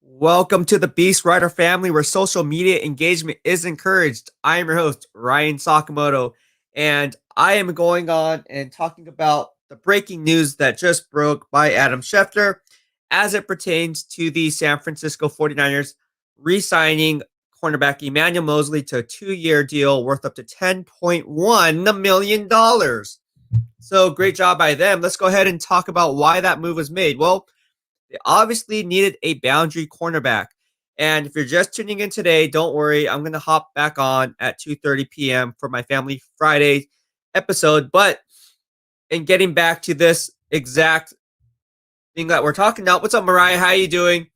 Welcome to the BEASTwriter family where social media engagement is encouraged. I am your host, Ryan Sakamoto, and I am going on and talking about the breaking news that just broke by Adam Schefter as it pertains to the San Francisco 49ers re-signing cornerback Emmanuel Moseley to a 2-year deal worth up to $10.1 million. So great job by them. Let's go ahead and talk about why that move was made. Well, they obviously needed a boundary cornerback. And if you're just tuning in today, don't worry. I'm going to hop back on at 2:30 p.m. for my Family Friday episode. But in getting back to this exact thing that we're talking about, what's up, Mariah? How you doing?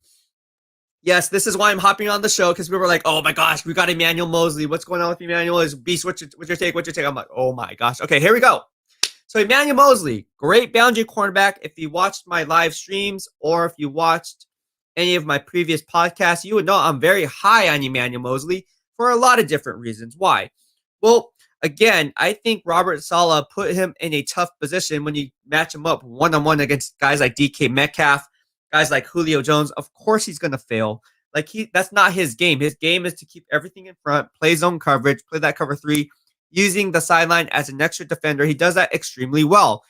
Yes, this is why I'm hopping on the show because we were like, oh my gosh, we got Emmanuel Moseley. What's going on with Emmanuel? Is Beast? What's your take? What's your take? I'm like, oh my gosh. Okay, here we go. So Emmanuel Moseley, great boundary cornerback. If you watched my live streams or if you watched any of my previous podcasts, you would know I'm very high on Emmanuel Moseley for a lot of different reasons. Why? Well, again, I think Robert Saleh put him in a tough position when you match him up one-on-one against guys like DK Metcalf, guys like Julio Jones. Of course he's going to fail. That's not his game. His game is to keep everything in front, play zone coverage, play that cover three, using the sideline as an extra defender. He does that extremely well.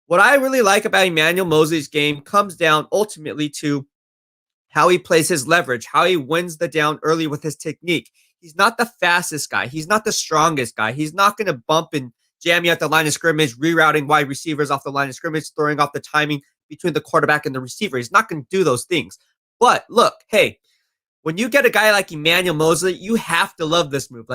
What I really like about Emmanuel Moseley's game comes down ultimately to how he plays his leverage, how he wins the down early with his technique. He's not the fastest guy. He's not the strongest guy. He's not going to bump and jam you at the line of scrimmage, rerouting wide receivers off the line of scrimmage, throwing off the timing between the quarterback and the receiver. He's not going to do those things. But look, hey, when you get a guy like Emmanuel Moseley, you have to love this move.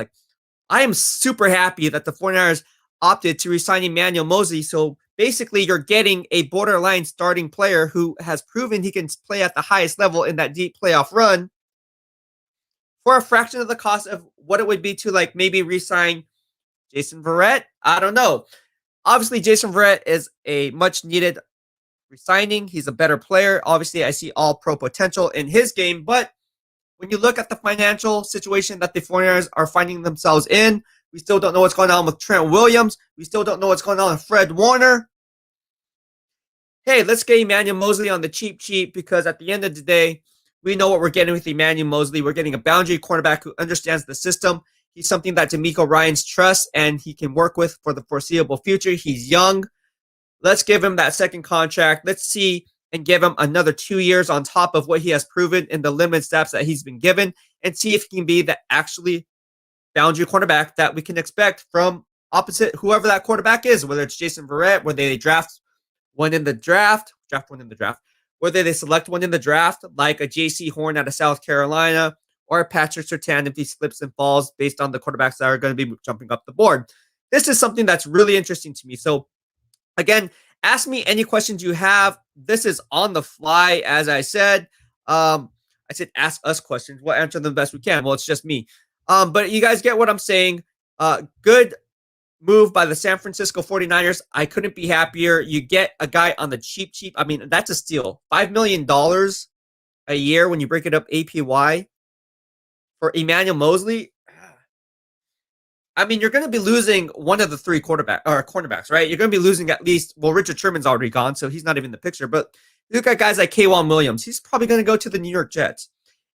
I am super happy that the 49ers opted to resign Emmanuel Moseley. So basically, you're getting a borderline starting player who has proven he can play at the highest level in that deep playoff run for a fraction of the cost of what it would be to maybe resign Jason Verrett. I don't know. Obviously, Jason Verrett is a much needed resigning. He's a better player. Obviously, I see all pro potential in his game, but when you look at the financial situation that the 49ers are finding themselves in, we still don't know what's going on with Trent Williams. We still don't know what's going on with Fred Warner. Hey, let's get Emmanuel Moseley on the cheap because at the end of the day, we know what we're getting with Emmanuel Moseley. We're getting a boundary cornerback who understands the system. He's something that DeMeco Ryans trusts and he can work with for the foreseeable future. He's young. Let's give him that second contract. Let's see and give him another 2 years on top of what he has proven in the limited snaps that he's been given and see if he can be the actually boundary cornerback that we can expect from opposite whoever that quarterback is, whether it's Jason Verrett, whether they draft one in the draft, whether they select one in the draft, like a J.C. Horn out of South Carolina, or a Patrick Surtain if he slips and falls based on the quarterbacks that are going to be jumping up the board. This is something that's really interesting to me. So, again, ask me any questions you have. This is on the fly, as I said. I said ask us questions. We'll answer them the best we can. Well, it's just me. But you guys get what I'm saying. Good move by the San Francisco 49ers. I couldn't be happier. You get a guy on the cheap. I mean, that's a steal. $5 million a year when you break it up APY for Emmanuel Moseley. I mean, you're going to be losing one of the three cornerbacks, right? You're going to be losing at least, well, Richard Sherman's already gone, so he's not even in the picture. But look at guys like K'Wan Williams. He's probably going to go to the New York Jets.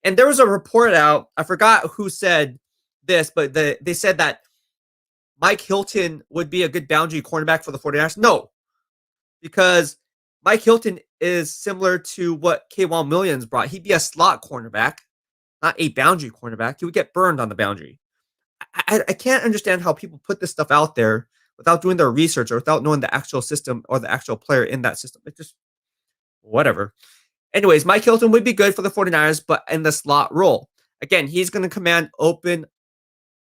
And there was a report out, I forgot who said this, but they said that Mike Hilton would be a good boundary cornerback for the 49ers. No, because Mike Hilton is similar to what K'Wan Williams brought. He'd be a slot cornerback, not a boundary cornerback. He would get burned on the boundary. I can't understand how people put this stuff out there without doing their research or without knowing the actual system or the actual player in that system. It's just whatever. Anyways, Mike Hilton would be good for the 49ers, but in the slot role. Again, he's going to command open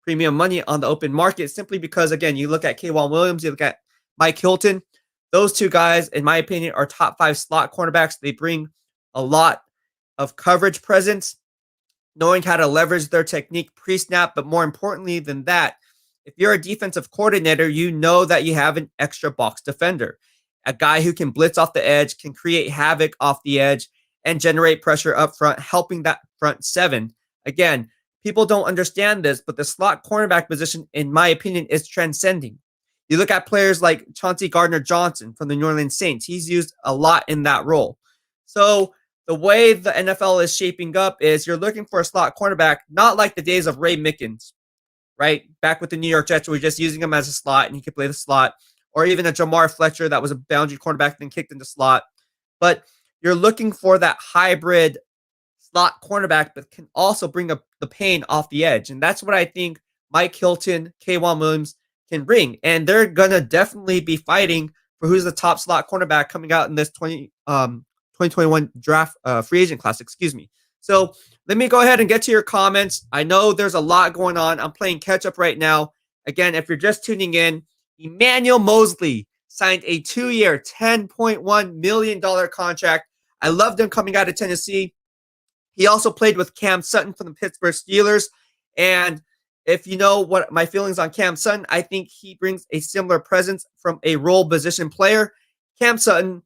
premium money on the open market simply because, again, you look at K'Wan Williams, you look at Mike Hilton. Those two guys, in my opinion, are top 5 slot cornerbacks. They bring a lot of coverage presence, knowing how to leverage their technique pre-snap, but more importantly than that, if you're a defensive coordinator, you know that you have an extra box defender, a guy who can blitz off the edge, can create havoc off the edge, and generate pressure up front, helping that front seven. Again, people don't understand this, but the slot cornerback position, in my opinion, is transcending. You look at players like Chauncey Gardner-Johnson from the New Orleans Saints. He's used a lot in that role. So the way the NFL is shaping up is you're looking for a slot cornerback, not like the days of Ray Mickens, right? Back with the New York Jets, where we're just using him as a slot and he could play the slot, or even a Jamar Fletcher that was a boundary cornerback then kicked into slot. But you're looking for that hybrid slot cornerback, but can also bring up the pain off the edge. And that's what I think Mike Hilton, K'Wan Williams can bring. And they're going to definitely be fighting for who's the top slot cornerback coming out in this 2021 draft free agent class, excuse me. So let me go ahead and get to your comments. I know there's a lot going on. I'm playing catch up right now. Again, if you're just tuning in, Emmanuel Moseley signed a 2-year, $10.1 million contract. I loved him coming out of Tennessee. He also played with Cam Sutton from the Pittsburgh Steelers. And if you know what my feelings on Cam Sutton, I think he brings a similar presence from a role position player. Cam Sutton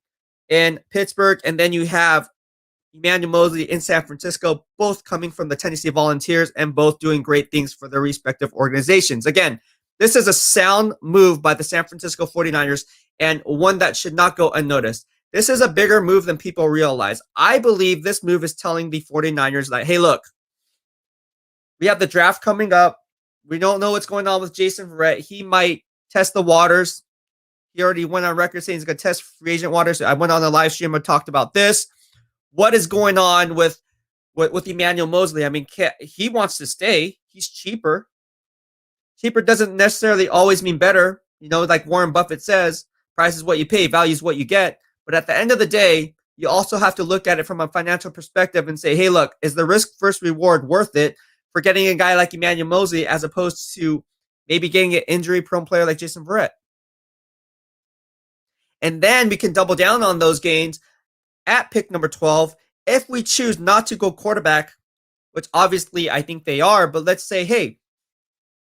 in Pittsburgh, and then you have Emmanuel Moseley in San Francisco, both coming from the Tennessee Volunteers and both doing great things for their respective organizations. Again, this is a sound move by the San Francisco 49ers and one that should not go unnoticed. This is a bigger move than people realize. I believe this move is telling the 49ers that, hey, look, we have the draft coming up. We don't know what's going on with Jason Verrett. He might test the waters. He already went on record saying he's going to test free agent waters. I went on the live stream and talked about this. What is going on with Emmanuel Moseley? I mean, he wants to stay. He's cheaper. Cheaper doesn't necessarily always mean better. You know, like Warren Buffett says, price is what you pay, value is what you get. But at the end of the day, you also have to look at it from a financial perspective and say, hey, look, is the risk versus reward worth it for getting a guy like Emmanuel Moseley as opposed to maybe getting an injury-prone player like Jason Verrett? And then we can double down on those gains at pick number 12 if we choose not to go quarterback, which obviously I think they are. But let's say, hey,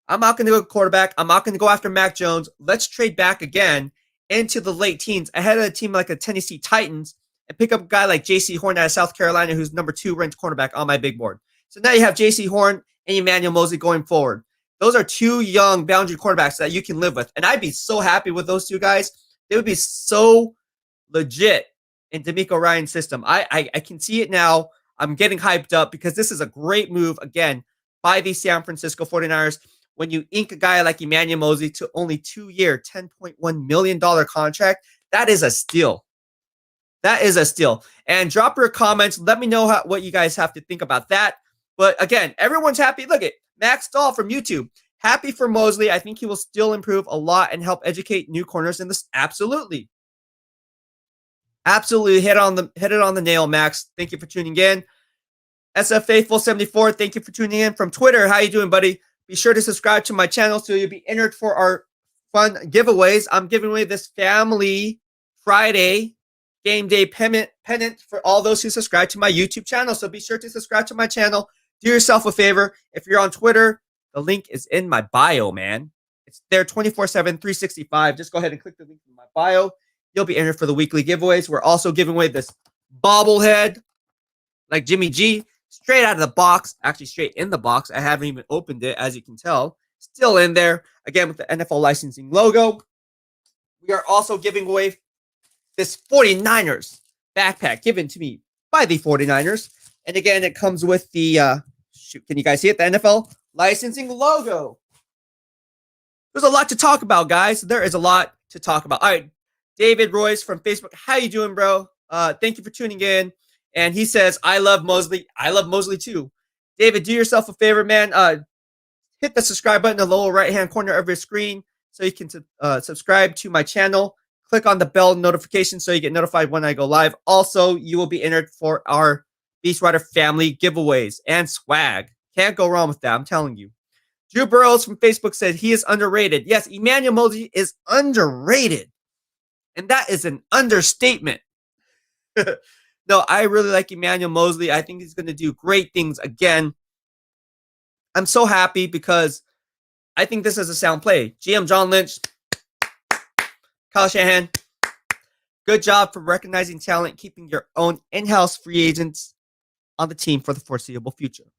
I'm not going to go quarterback. I'm not going to go after Mac Jones. Let's trade back again into the late teens ahead of a team like the Tennessee Titans and pick up a guy like J.C. Horn out of South Carolina, who's number 2 ranked cornerback on my big board. So now you have J.C. Horn and Emmanuel Moseley going forward. Those are 2 young boundary cornerbacks that you can live with. And I'd be so happy with those 2 guys. They would be so legit in DeMeco Ryans' system. I can see it now. I'm getting hyped up because this is a great move, again, by the San Francisco 49ers. When you ink a guy like Emmanuel Moseley to only 2-year, $10.1 million contract, that is a steal. That is a steal. And drop your comments. Let me know what you guys have to think about that. But again, everyone's happy. Look at Max Stahl from YouTube. Happy for Moseley. I think he will still improve a lot and help educate new corners in this. Absolutely. Absolutely hit it on the nail, Max. Thank you for tuning in. SF Faithful 74, thank you for tuning in from Twitter. How you doing, buddy? Be sure to subscribe to my channel so you'll be entered for our fun giveaways. I'm giving away this Family Friday game day pennant for all those who subscribe to my YouTube channel. So be sure to subscribe to my channel. Do yourself a favor. If you're on Twitter, the link is in my bio, man. It's there 24/7, 365. Just go ahead and click the link in my bio. You'll be entered for the weekly giveaways. We're also giving away this bobblehead like Jimmy G. Straight out of the box, actually straight in the box. I haven't even opened it, as you can tell. Still in there, again, with the NFL licensing logo. We are also giving away this 49ers backpack given to me by the 49ers. And again, it comes with the, can you guys see it? The NFL licensing logo. There's a lot to talk about, guys. There is a lot to talk about. All right, David Royce from Facebook. How you doing, bro? Thank you for tuning in. And he says, I love Moseley. I love Moseley too. David, do yourself a favor, man. Hit the subscribe button in the lower right-hand corner of your screen so you can subscribe to my channel. Click on the bell notification so you get notified when I go live. Also, you will be entered for our BEASTwriter family giveaways and swag. Can't go wrong with that, I'm telling you. Drew Burrows from Facebook said he is underrated. Yes, Emmanuel Moseley is underrated. And that is an understatement. No, I really like Emmanuel Moseley. I think he's going to do great things again. I'm so happy because I think this is a sound play. GM John Lynch, Kyle Shanahan, good job for recognizing talent, keeping your own in-house free agents on the team for the foreseeable future.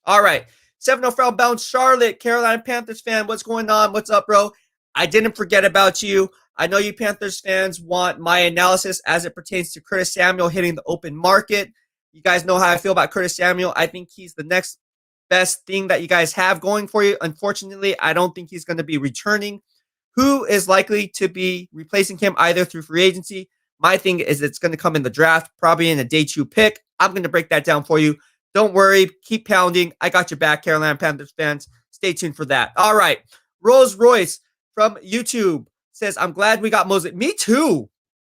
All right. 7-0 Foul Bounce, Charlotte, Carolina Panthers fan. What's going on? What's up, bro? I didn't forget about you. I know you Panthers fans want my analysis as it pertains to Curtis Samuel hitting the open market. You guys know how I feel about Curtis Samuel. I think he's the next best thing that you guys have going for you. Unfortunately, I don't think he's going to be returning. Who is likely to be replacing him either through free agency? My thing is it's going to come in the draft, probably in a day 2 pick. I'm going to break that down for you. Don't worry. Keep pounding. I got your back, Carolina Panthers fans. Stay tuned for that. All right. Rolls Royce from YouTube says, I'm glad we got Moseley. Me too.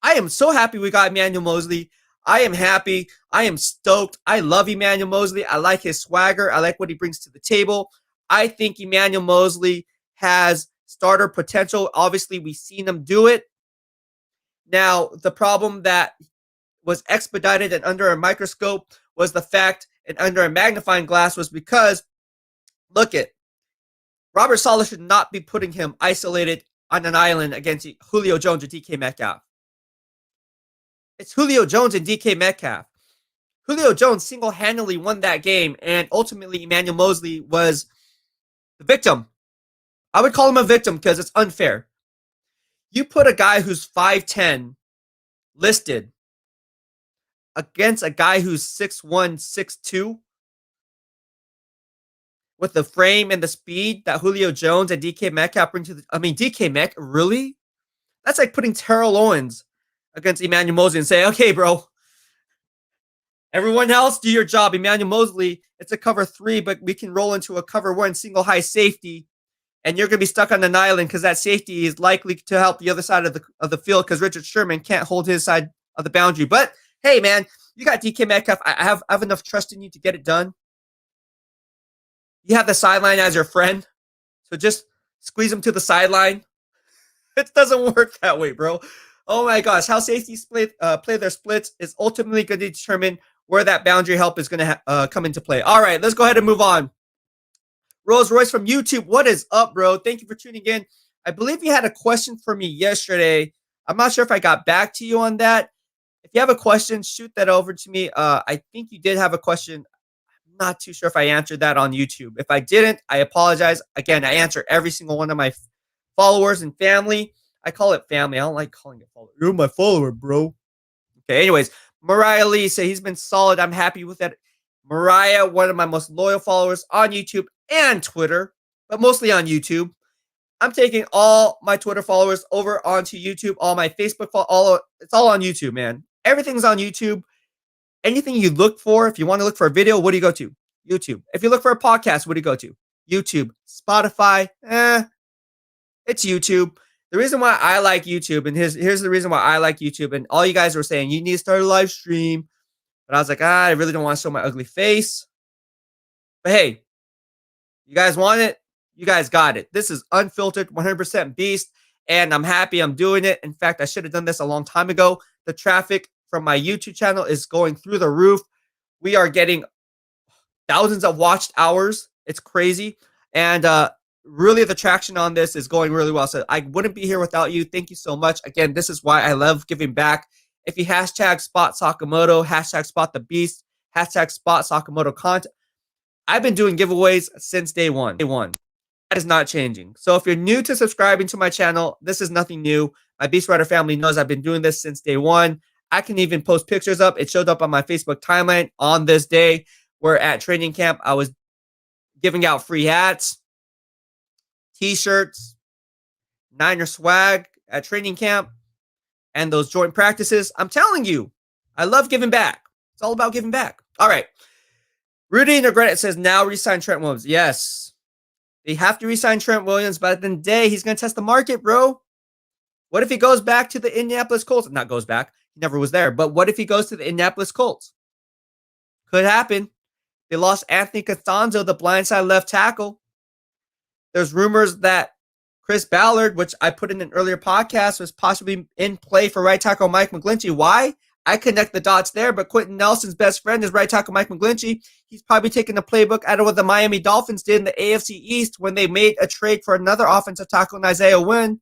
I am so happy we got Emmanuel Moseley. I am happy. I am stoked. I love Emmanuel Moseley. I like his swagger. I like what he brings to the table. I think Emmanuel Moseley has starter potential. Obviously, we've seen him do it. Now, the problem that was expedited and under a microscope was the fact, and under a magnifying glass, was because, look it, Robert Saleh should not be putting him isolated on an island against Julio Jones or DK Metcalf. It's Julio Jones and DK Metcalf. Julio Jones single-handedly won that game, and ultimately Emmanuel Moseley was the victim. I would call him a victim because it's unfair. You put a guy who's 5'10", listed, against a guy who's 6'1", 6'2", with the frame and the speed that Julio Jones and DK Metcalf bring to the... I mean, DK Metcalf, really? That's like putting Terrell Owens against Emmanuel Moseley and say, okay, bro, everyone else do your job. Emmanuel Moseley, it's a cover 3, but we can roll into a cover 1 single high safety, and you're going to be stuck on an island because that safety is likely to help the other side of the field because Richard Sherman can't hold his side of the boundary. But, hey, man, you got DK Metcalf. I have enough trust in you to get it done. You have the sideline as your friend, so just squeeze him to the sideline. It doesn't work that way, bro. Oh my gosh, how safeties play their splits is ultimately going to determine where that boundary help is going to come into play. All right, let's go ahead and move on. Rolls Royce from YouTube, what is up, bro? Thank you for tuning in. I believe you had a question for me yesterday. I'm not sure if I got back to you on that. If you have a question, shoot that over to me. I think you did have a question. I'm not too sure if I answered that on YouTube. If I didn't, I apologize. Again, I answer every single one of my followers and family. I call it family. I don't like calling it follower. You're my follower, bro. Okay, anyways, Mariah Lee say he's been solid. I'm happy with that. Mariah, one of my most loyal followers on YouTube and Twitter, but mostly on YouTube. I'm taking all my Twitter followers over onto YouTube. All my Facebook it's all on YouTube, man. Everything's on YouTube. Anything you look for, if you want to look for a video, what do you go to? YouTube. If you look for a podcast, what do you go to? YouTube. Spotify, it's YouTube. The reason why I like YouTube, and here's the reason why I like YouTube, and all you guys were saying, you need to start a live stream. But I was like, I really don't want to show my ugly face. But hey, you guys want it? You guys got it. This is unfiltered, 100% beast, and I'm happy I'm doing it. In fact, I should have done this a long time ago. The traffic from my YouTube channel is going through the roof. We are getting thousands of watched hours. It's crazy. And really, the traction on this is going really well. So I wouldn't be here without you. Thank you so much. Again, this is why I love giving back. If you hashtag Spot Sakamoto, hashtag Spot the Beast, hashtag Spot Sakamoto content, I've been doing giveaways since day one. That is not changing. So if you're new to subscribing to my channel, this is nothing new. My BEASTwriter family knows I've been doing this since day one. I can even post pictures up. It showed up on my Facebook timeline on this day where at training camp, I was giving out free hats, t-shirts, Niner swag at training camp, and those joint practices. I'm telling you, I love giving back. It's all about giving back. All right. Rudy Negret says, now resign Trent Williams. Yes. They have to resign Trent Williams, but at the end of the day, he's going to test the market, bro. What if he goes back to the Indianapolis Colts? Not goes back. He never was there. But what if he goes to the Indianapolis Colts? Could happen. They lost Anthony Costanzo, the blindside left tackle. There's rumors that Chris Ballard, which I put in an earlier podcast, was possibly in play for right tackle Mike McGlinchey. Why? I connect the dots there, but Quentin Nelson's best friend is right tackle Mike McGlinchey. He's probably taking the playbook out of what the Miami Dolphins did in the AFC East when they made a trade for another offensive tackle in Isaiah Wilson,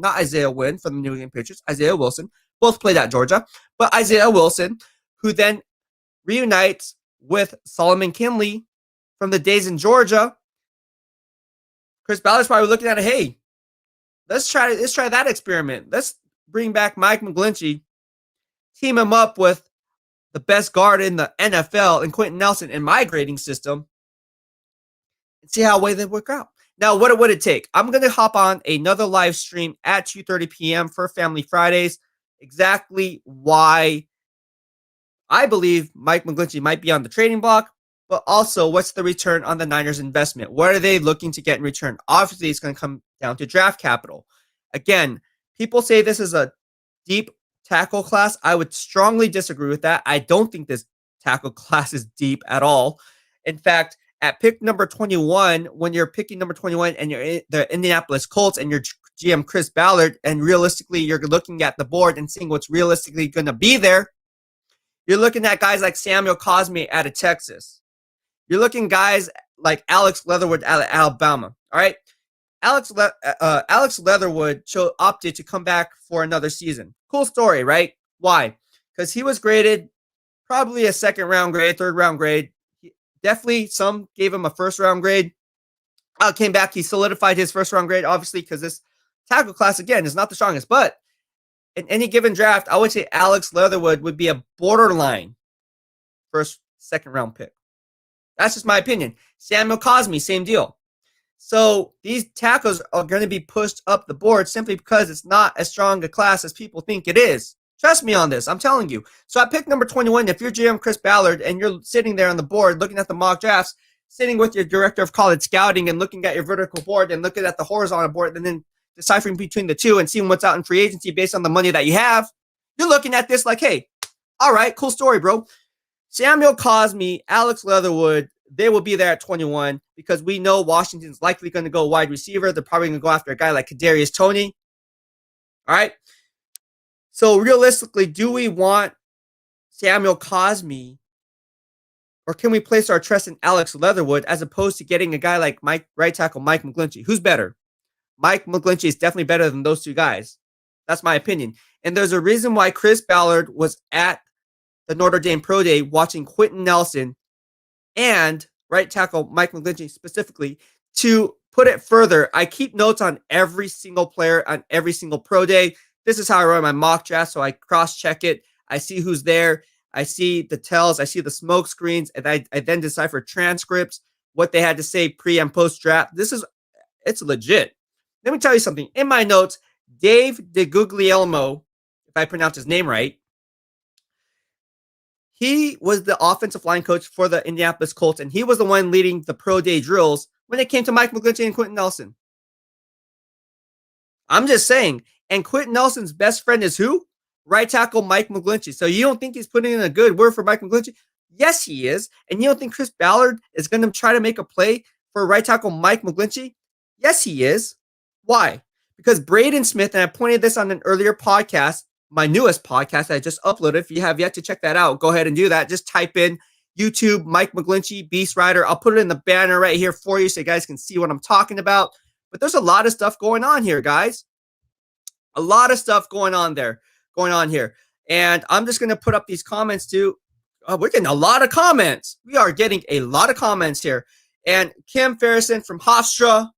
not Isaiah Wynn from the New England Patriots, Isaiah Wilson. Both played at Georgia, but Isaiah Wilson, who then reunites with Solomon Kinley from the days in Georgia. Chris Ballard's probably looking at it, hey, let's try that experiment. Let's bring back Mike McGlinchey, team him up with the best guard in the NFL and Quentin Nelson in my grading system and see how well they work out. Now, what would it take? I'm going to hop on another live stream at 2:30 p.m. for Family Fridays. Exactly why I believe Mike McGlinchey might be on the trading block, but also what's the return on the Niners investment? What are they looking to get in return? Obviously, it's going to come down to draft capital. Again, people say this is a deep tackle class. I would strongly disagree with that. I don't think this tackle class is deep at all. In fact, at pick number 21, when you're picking number 21 and you're in the Indianapolis Colts and you're GM Chris Ballard, and realistically you're looking at the board and seeing what's realistically going to be there, you're looking at guys like Samuel Cosme out of Texas. You're looking at guys like Alex Leatherwood out of Alabama. All right. Alex Leatherwood opted to come back for another season. Cool story, right? Why? Because he was graded probably a second round grade, third round grade. Definitely some gave him a first round grade. Came back, he solidified his first round grade, obviously, because this tackle class, again, is not the strongest. But in any given draft, I would say Alex Leatherwood would be a borderline first, second round pick. That's just my opinion. Samuel Cosme, same deal. So these tackles are going to be pushed up the board simply because it's not as strong a class as people think it is. Trust me on this. I'm telling you. So at pick number 21, if you're GM Chris Ballard and you're sitting there on the board looking at the mock drafts, sitting with your director of college scouting and looking at your vertical board and looking at the horizontal board and then deciphering between the two and seeing what's out in free agency based on the money that you have, you're looking at this like, hey, all right, cool story, bro. Samuel Cosme, Alex Leatherwood, they will be there at 21 because we know Washington's likely going to go wide receiver. They're probably going to go after a guy like Kadarius Toney. All right. So realistically, do we want Samuel Cosme, or can we place our trust in Alex Leatherwood as opposed to getting a guy like right tackle Mike McGlinchey? Who's better? Mike McGlinchey is definitely better than those two guys. That's my opinion. And there's a reason why Chris Ballard was at the Notre Dame Pro Day watching Quentin Nelson and right tackle Mike McGlinchey specifically. To put it further, I keep notes on every single player on every single pro day. This is how I run my mock draft, so I cross-check it. I see who's there. I see the tells. I see the smoke screens, and I then decipher transcripts, what they had to say pre- and post-draft. It's legit. Let me tell you something. In my notes, Dave DeGuglielmo, if I pronounce his name right, he was the offensive line coach for the Indianapolis Colts, and he was the one leading the pro day drills when it came to Mike McGlinchey and Quentin Nelson. I'm just saying. And Quentin Nelson's best friend is who? Right tackle Mike McGlinchey. So you don't think he's putting in a good word for Mike McGlinchey? Yes, he is. And you don't think Chris Ballard is going to try to make a play for right tackle Mike McGlinchey? Yes, he is. Why? Because Braden Smith, and I pointed this on an earlier podcast, my newest podcast I just uploaded. If you have yet to check that out, go ahead and do that. Just type in YouTube, Mike McGlinchey, BEASTwriter. I'll put it in the banner right here for you so you guys can see what I'm talking about. But there's a lot of stuff going on here, guys. A lot of stuff going on here. And I'm just going to put up these comments too. We're getting a lot of comments. We are getting a lot of comments here. And Kim Ferrison from Hofstra.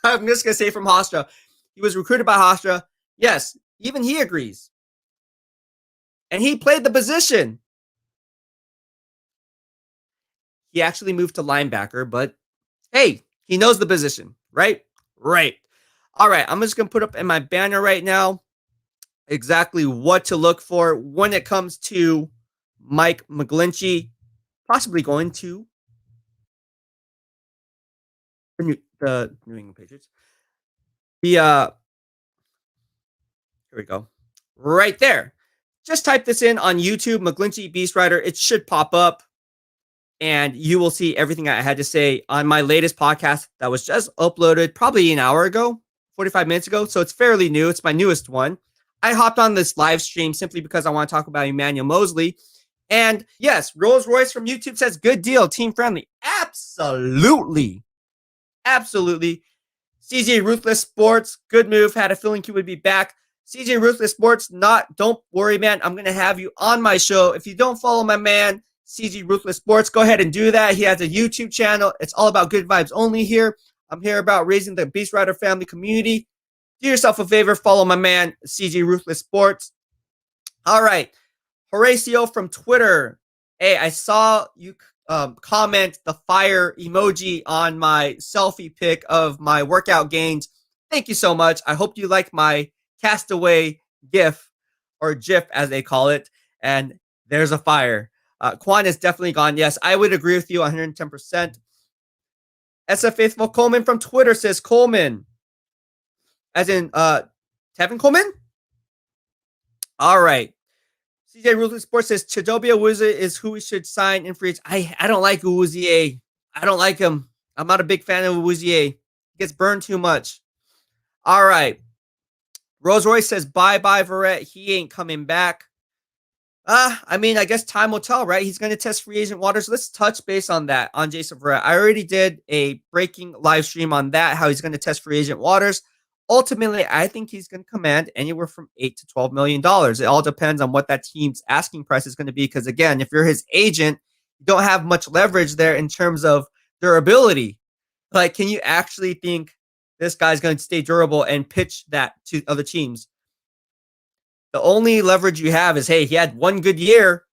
I'm just going to say from Hofstra. He was recruited by Hofstra. Yes, even he agrees. And he played the position. He actually moved to linebacker, but hey, he knows the position, right? Right. All right, I'm just going to put up in my banner right now exactly what to look for when it comes to Mike McGlinchey possibly going to the New England Patriots. Here we go. Right there. Just type this in on YouTube, McGlinchey BEASTwriter. It should pop up, and you will see everything I had to say on my latest podcast that was just uploaded probably an hour ago, 45 minutes ago. So it's fairly new. It's my newest one. I hopped on this live stream simply because I want to talk about Emmanuel Moseley. And yes, Rolls Royce from YouTube says, good deal, team friendly. Absolutely. Absolutely. CJ Ruthless Sports, good move. Had a feeling he would be back. CJ Ruthless Sports, don't worry, man. I'm going to have you on my show. If you don't follow my man, CJ Ruthless Sports, go ahead and do that. He has a YouTube channel. It's all about good vibes only here. I'm here about raising the BEASTwriter family community. Do yourself a favor, follow my man, CJ Ruthless Sports. All right. Horatio from Twitter. Hey, I saw you comment the fire emoji on my selfie pic of my workout gains. Thank you so much. I hope you like my castaway GIF or GIF as they call it. And there's a fire. Quan is definitely gone. Yes, I would agree with you 110%. SF Faithful Coleman from Twitter says Coleman, as in Tevin Coleman. All right. CJ Ruthless Sports says Chidobe Awuzie is who we should sign in free. I don't like Awuzie. I don't like him. I'm not a big fan of Awuzie. He gets burned too much. All right. Rose Royce says bye-bye, Verrett. He ain't coming back. I mean, I guess time will tell, right? He's going to test free agent waters. Let's touch base on that, on Jason Verrett. I already did a breaking live stream on that, how he's going to test free agent waters. Ultimately, I think he's going to command anywhere from $8 to $12 million. It all depends on what that team's asking price is going to be. Because again, if you're his agent, you don't have much leverage there in terms of durability. Like, can you actually think this guy's going to stay durable and pitch that to other teams? The only leverage you have is, hey, he had one good year.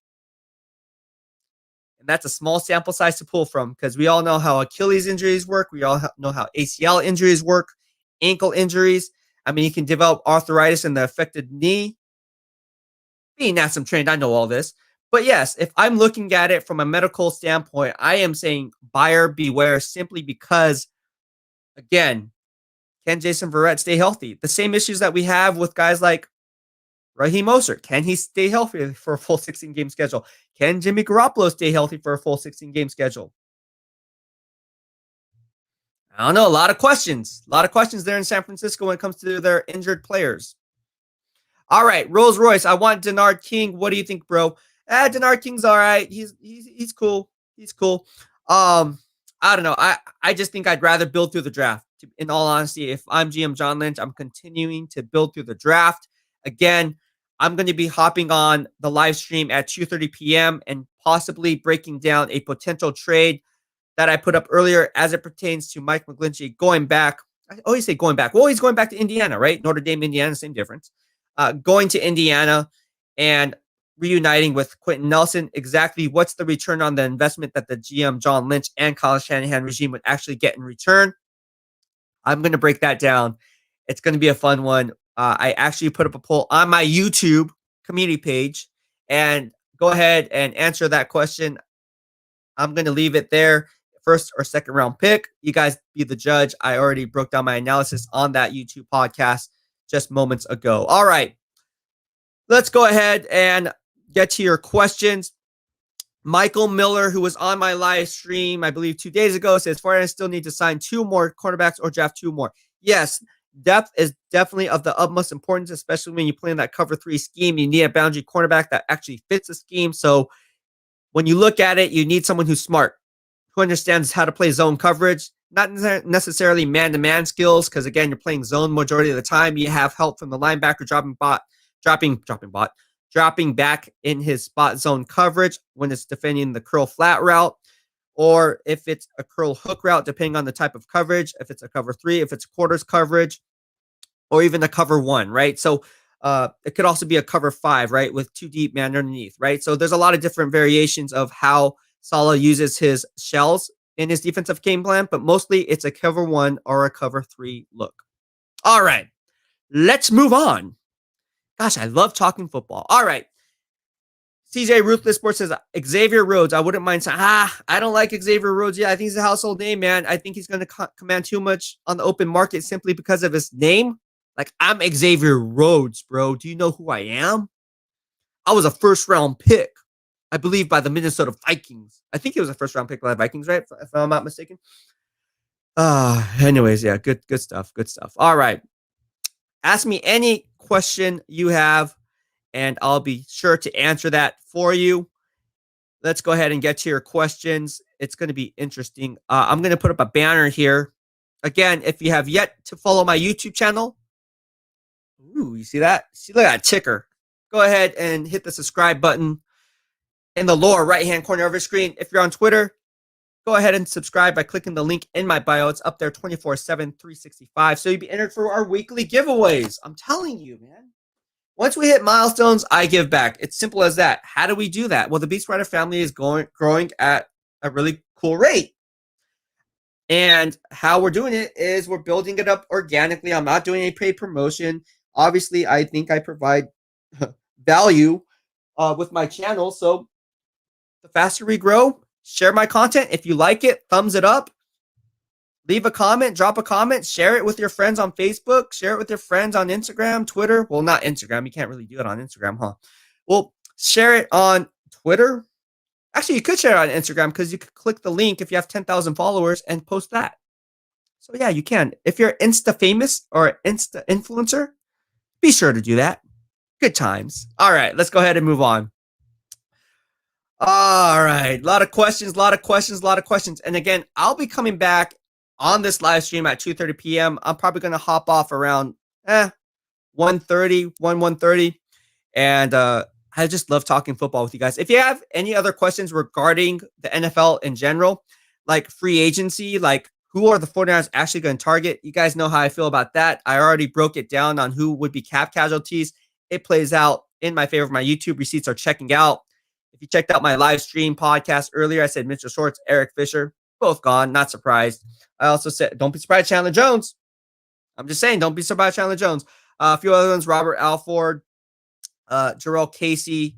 And that's a small sample size to pull from because we all know how Achilles injuries work. We all know how ACL injuries work, ankle injuries. I mean, you can develop arthritis in the affected knee. Being NASM trained, I know all this. But yes, if I'm looking at it from a medical standpoint, I am saying buyer beware simply because, again, can Jason Verrett stay healthy? The same issues that we have with guys like Raheem Mostert, can he stay healthy for a full 16-game schedule? Can Jimmy Garoppolo stay healthy for a full 16-game schedule? I don't know. A lot of questions. A lot of questions there in San Francisco when it comes to their injured players. All right, Rolls Royce. I want Denard King. What do you think, bro? Denard King's all right. He's cool. He's cool. I don't know. I just think I'd rather build through the draft. In all honesty, if I'm GM John Lynch, I'm continuing to build through the draft. Again, I'm going to be hopping on the live stream at 2:30 p.m. and possibly breaking down a potential trade that I put up earlier as it pertains to Mike McGlinchey going back. I always say going back. Well, he's going back to Indiana, right? Notre Dame, Indiana, same difference. Going to Indiana and reuniting with Quentin Nelson. Exactly what's the return on the investment that the GM John Lynch and Kyle Shanahan regime would actually get in return? I'm going to break that down. It's going to be a fun one. I actually put up a poll on my YouTube community page, and go ahead and answer that question. I'm going to leave it there. First or second round pick. You guys be the judge. I already broke down my analysis on that YouTube podcast just moments ago. All right. Let's go ahead and get to your questions. Michael Miller, who was on my live stream, I believe 2 days ago, says 49ers still need to sign 2 more cornerbacks or draft 2 more. Yes, depth is definitely of the utmost importance, especially when you play in that cover 3 scheme. You need a boundary cornerback that actually fits the scheme. So when you look at it, you need someone who's smart, who understands how to play zone coverage, not necessarily man-to-man skills, because again, you're playing zone majority of the time. You have help from the linebacker dropping back in his spot zone coverage when it's defending the curl flat route, or if it's a curl hook route, depending on the type of coverage, if it's a cover 3, if it's quarters coverage, or even a cover 1, right? So it could also be a cover 5, right, with 2 deep man underneath, right? So there's a lot of different variations of how Saleh uses his shells in his defensive game plan, but mostly it's a cover 1 or a cover 3 look. All right, let's move on. Gosh, I love talking football. All right. CJ Ruthless Sports says Xavier Rhodes. I wouldn't mind saying, I don't like Xavier Rhodes. Yeah, I think he's a household name, man. I think he's going to command too much on the open market simply because of his name. Like, I'm Xavier Rhodes, bro. Do you know who I am? I was a first-round pick, I believe, by the Minnesota Vikings. I think he was a first-round pick by the Vikings, right? If I'm not mistaken. Anyways, yeah, good stuff. Good stuff. All right. Ask me any question you have, and I'll be sure to answer that for you. Let's go ahead and get to your questions. It's going to be interesting. I'm going to put up a banner here. Again, if you have yet to follow my YouTube channel, you see that? See, look at that ticker. Go ahead and hit the subscribe button in the lower right-hand corner of your screen. If you're on Twitter, go ahead and subscribe by clicking the link in my bio. It's up there 24/7, 365. So you'll be entered for our weekly giveaways. I'm telling you, man. Once we hit milestones, I give back. It's simple as that. How do we do that? Well, the BEASTwriter family is growing at a really cool rate. And how we're doing it is we're building it up organically. I'm not doing a paid promotion. Obviously, I think I provide value with my channel. So the faster we grow, share my content. If you like it, thumbs it up. Leave a comment, drop a comment, share it with your friends on Facebook, share it with your friends on Instagram, Twitter. Well, not Instagram. You can't really do it on Instagram, huh? Well, share it on Twitter. Actually, you could share it on Instagram because you could click the link if you have 10,000 followers and post that. So, yeah, you can. If you're Insta famous or Insta influencer, be sure to do that. Good times. All right, let's go ahead and move on. All right, a lot of questions. And again, I'll be coming back on this live stream at 2:30 p.m. I'm probably going to hop off around 1:30, 1:30. And I just love talking football with you guys. If you have any other questions regarding the NFL in general, like free agency, like who are the 49ers actually going to target, you guys know how I feel about that. I already broke it down on who would be cap casualties. It plays out in my favor. My YouTube receipts are checking out. If you checked out my live stream podcast earlier, I said Mitchell Schwartz, Eric Fisher, both gone. Not surprised. I also said, don't be surprised, Chandler Jones. I'm just saying, don't be surprised, Chandler Jones. A few other ones, Robert Alford, Jarrell Casey,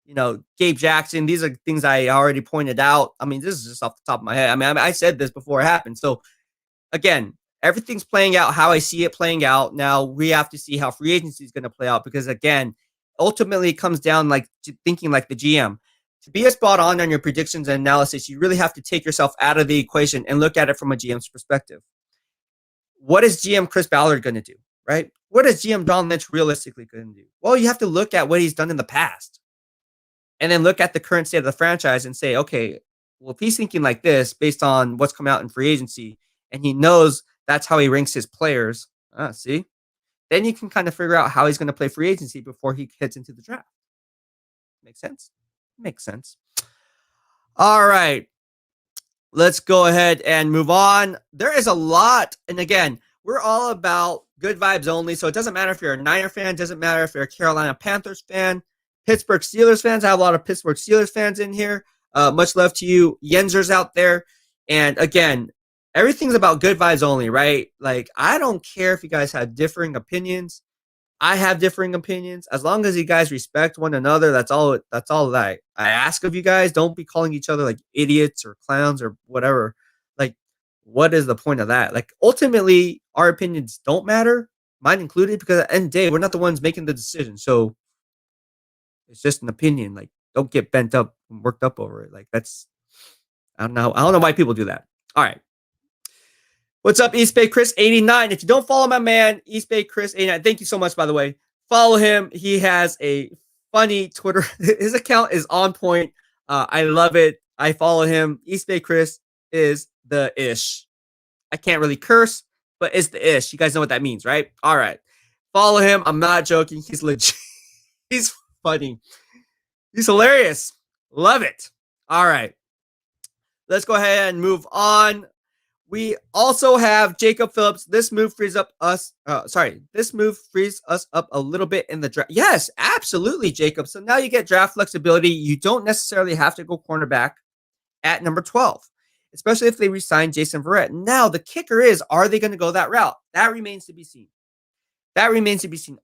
Gabe Jackson. These are things I already pointed out. I mean, this is just off the top of my head. I mean, I said this before it happened. So, again, everything's playing out how I see it playing out. Now, we have to see how free agency is going to play out because, again, ultimately it comes down like to thinking like the GM. To be a spot on your predictions and analysis, you really have to take yourself out of the equation and look at it from a GM's perspective. What is GM Chris Ballard going to do, right? What is GM John Lynch realistically going to do? Well, you have to look at what he's done in the past and then look at the current state of the franchise and say, okay, well, if he's thinking like this based on what's come out in free agency and he knows that's how he ranks his players, see? Then you can kind of figure out how he's going to play free agency before he heads into the draft. Make sense? Makes sense. All right. Let's go ahead and move on. There is a lot. And again, we're all about good vibes only. So it doesn't matter if you're a Niner fan. It doesn't matter if you're a Carolina Panthers fan. Pittsburgh Steelers fans. I have a lot of Pittsburgh Steelers fans in here. Much love to you Yenzers out there. And again, everything's about good vibes only, right? Like, I don't care if you guys have differing opinions. I have differing opinions. As long as you guys respect one another, that's all that I ask of you guys. Don't be calling each other like idiots or clowns or whatever. Like, what is the point of that? Like, ultimately, our opinions don't matter, mine included, because at the end of the day, we're not the ones making the decision. So it's just an opinion. Like, don't get bent up and worked up over it. Like, that's I don't know why people do that. All right. What's up, East Bay Chris 89? If you don't follow my man, East Bay Chris 89, thank you so much, by the way. Follow him. He has a funny Twitter. His account is on point. I love it. I follow him. East Bay Chris is the ish. I can't really curse, but it's the ish. You guys know what that means, right? All right. Follow him. I'm not joking. He's legit. He's funny. He's hilarious. Love it. All right. Let's go ahead and move on. We also have Jacob Phillips. This move frees us up a little bit in the draft. Yes, absolutely, Jacob. So now you get draft flexibility. You don't necessarily have to go cornerback at number 12, especially if they re-sign Jason Verrett. Now, the kicker is, are they going to go that route? That remains to be seen.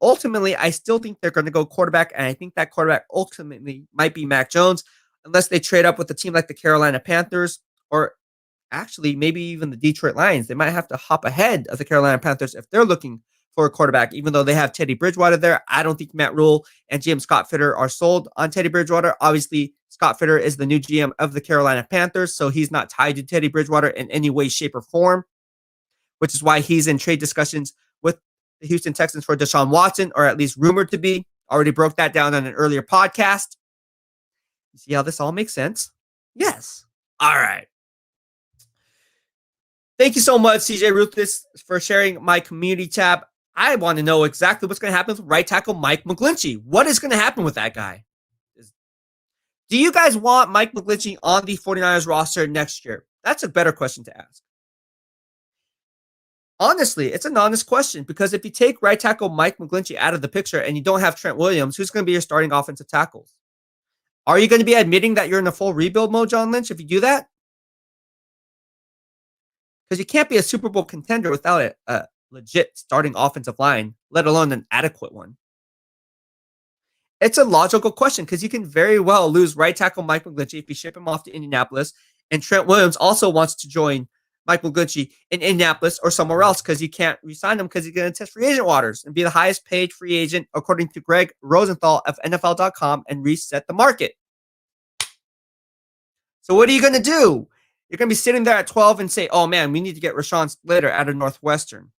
Ultimately, I still think they're going to go quarterback, and I think that quarterback ultimately might be Mac Jones, unless they trade up with a team like the Carolina Panthers or actually maybe even the Detroit Lions. They might have to hop ahead of the Carolina Panthers if they're looking for a quarterback, even though they have Teddy Bridgewater there. I don't think Matt Rule and GM Scott Fitter are sold on Teddy Bridgewater. Obviously, Scott Fitter is the new GM of the Carolina Panthers, so he's not tied to Teddy Bridgewater in any way, shape, or form, which is why he's in trade discussions with the Houston Texans for Deshaun Watson, or at least rumored to be. Already broke that down on an earlier podcast. You see how this all makes sense? Yes. All right. Thank you so much, CJ Ruthless, for sharing my community tab. I want to know exactly what's going to happen with right tackle Mike McGlinchey. What is going to happen with that guy? Do you guys want Mike McGlinchey on the 49ers roster next year? That's a better question to ask. Honestly, it's an honest question because if you take right tackle Mike McGlinchey out of the picture and you don't have Trent Williams, who's going to be your starting offensive tackles? Are you going to be admitting that you're in a full rebuild mode, John Lynch, if you do that? Because you can't be a Super Bowl contender without a legit starting offensive line, let alone an adequate one. It's a logical question because you can very well lose right tackle Mike McGlinchey if you ship him off to Indianapolis, and Trent Williams also wants to join Mike McGlinchey in Indianapolis or somewhere else because you can't re-sign him because he's going to test free agent waters and be the highest paid free agent according to Greg Rosenthal of NFL.com and reset the market. So what are you going to do? You're going to be sitting there at 12 and say, oh man, we need to get Rashawn Slater out of Northwestern.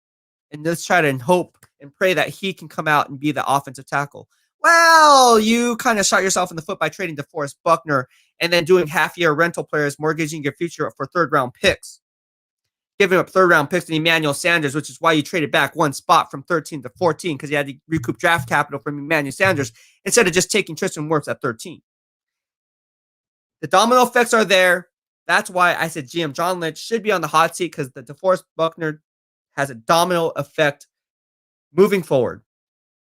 And let's try to hope and pray that he can come out and be the offensive tackle. Well, you kind of shot yourself in the foot by trading DeForest Buckner and then doing half-year rental players, mortgaging your future for third-round picks. Giving up third-round picks to Emmanuel Sanders, which is why you traded back one spot from 13 to 14 because you had to recoup draft capital from Emmanuel Sanders instead of just taking Tristan Wirfs at 13. The domino effects are there. That's why I said GM John Lynch should be on the hot seat because the DeForest Buckner has a domino effect moving forward.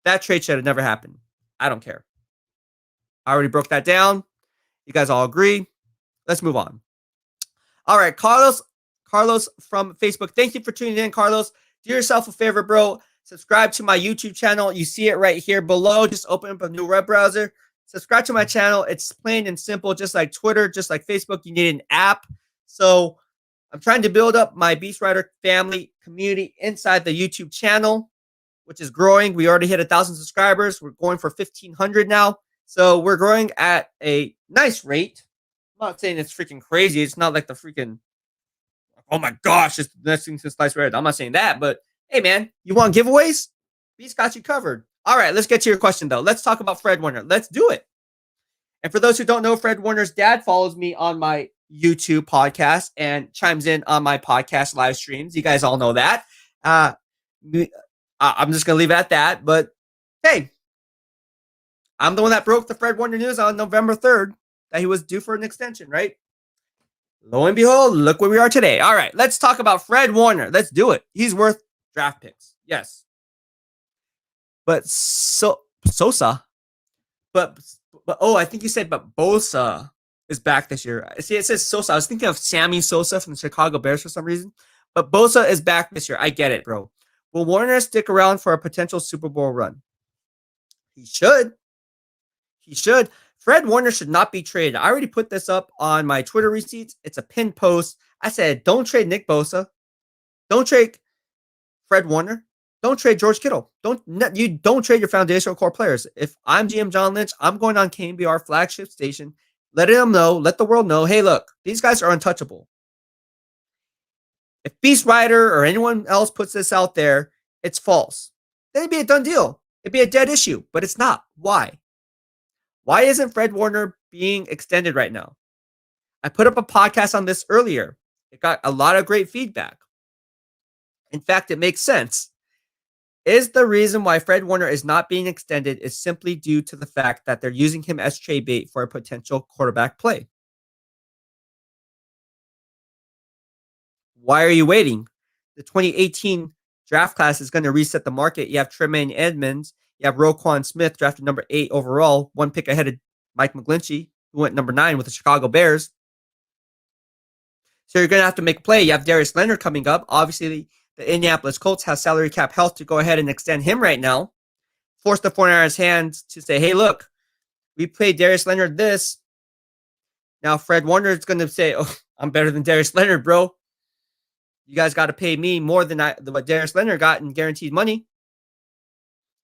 That trade should have never happened. I don't care. I already broke that down. You guys all agree. Let's move on. All right, Carlos from Facebook. Thank you for tuning in, Carlos. Do yourself a favor, bro. Subscribe to my YouTube channel. You see it right here below. Just open up a new web browser. Subscribe to my channel. It's plain and simple, just like Twitter, just like Facebook. You need an app. So I'm trying to build up my BEASTwriter family community inside the YouTube channel, which is growing. We already hit 1,000 subscribers. We're going for 1,500 now. So we're growing at a nice rate. I'm not saying it's freaking crazy. It's not like the freaking, oh my gosh, it's the next thing since sliced bread. I'm not saying that, but hey, man, you want giveaways? Beast got you covered. All right, let's get to your question, though. Let's talk about Fred Warner. Let's do it. And for those who don't know, Fred Warner's dad follows me on my YouTube podcast and chimes in on my podcast live streams. You guys all know that. I'm just going to leave it at that. But hey, I'm the one that broke the Fred Warner news on November 3rd that he was due for an extension, right? Lo and behold, look where we are today. All right, let's talk about Fred Warner. Let's do it. He's worth draft picks. Yes. But Sosa. But I think you said but Bosa is back this year. See, it says Sosa. I was thinking of Sammy Sosa from the Chicago Bears for some reason. But Bosa is back this year. I get it, bro. Will Warner stick around for a potential Super Bowl run? He should. He should. Fred Warner should not be traded. I already put this up on my Twitter receipts. It's a pinned post. I said, don't trade Nick Bosa. Don't trade Fred Warner. Don't trade George Kittle. Don't trade your foundational core players. If I'm GM John Lynch, I'm going on KNBR flagship station, letting them know, let the world know, hey, look, these guys are untouchable. If BEASTwriter or anyone else puts this out there, it's false. Then it'd be a done deal. It'd be a dead issue, but it's not. Why? Why isn't Fred Warner being extended right now? I put up a podcast on this earlier. It got a lot of great feedback. In fact, it makes sense. Is the reason why Fred Warner is not being extended is simply due to the fact that they're using him as trade bait for a potential quarterback play. Why are you waiting? The 2018 draft class is going to reset the market. You have Tremaine Edmonds. You have Roquan Smith, drafted number 8 overall, one pick ahead of Mike McGlinchey, who went number 9 with the Chicago Bears. So you're going to have to make a play. You have Darius Leonard coming up. Obviously, the Indianapolis Colts have salary cap health to go ahead and extend him right now. Force the 49ers' hands to say, hey, look, we paid Darius Leonard this. Now Fred Warner is going to say, oh, I'm better than Darius Leonard, bro. You guys got to pay me more than what Darius Leonard got in guaranteed money.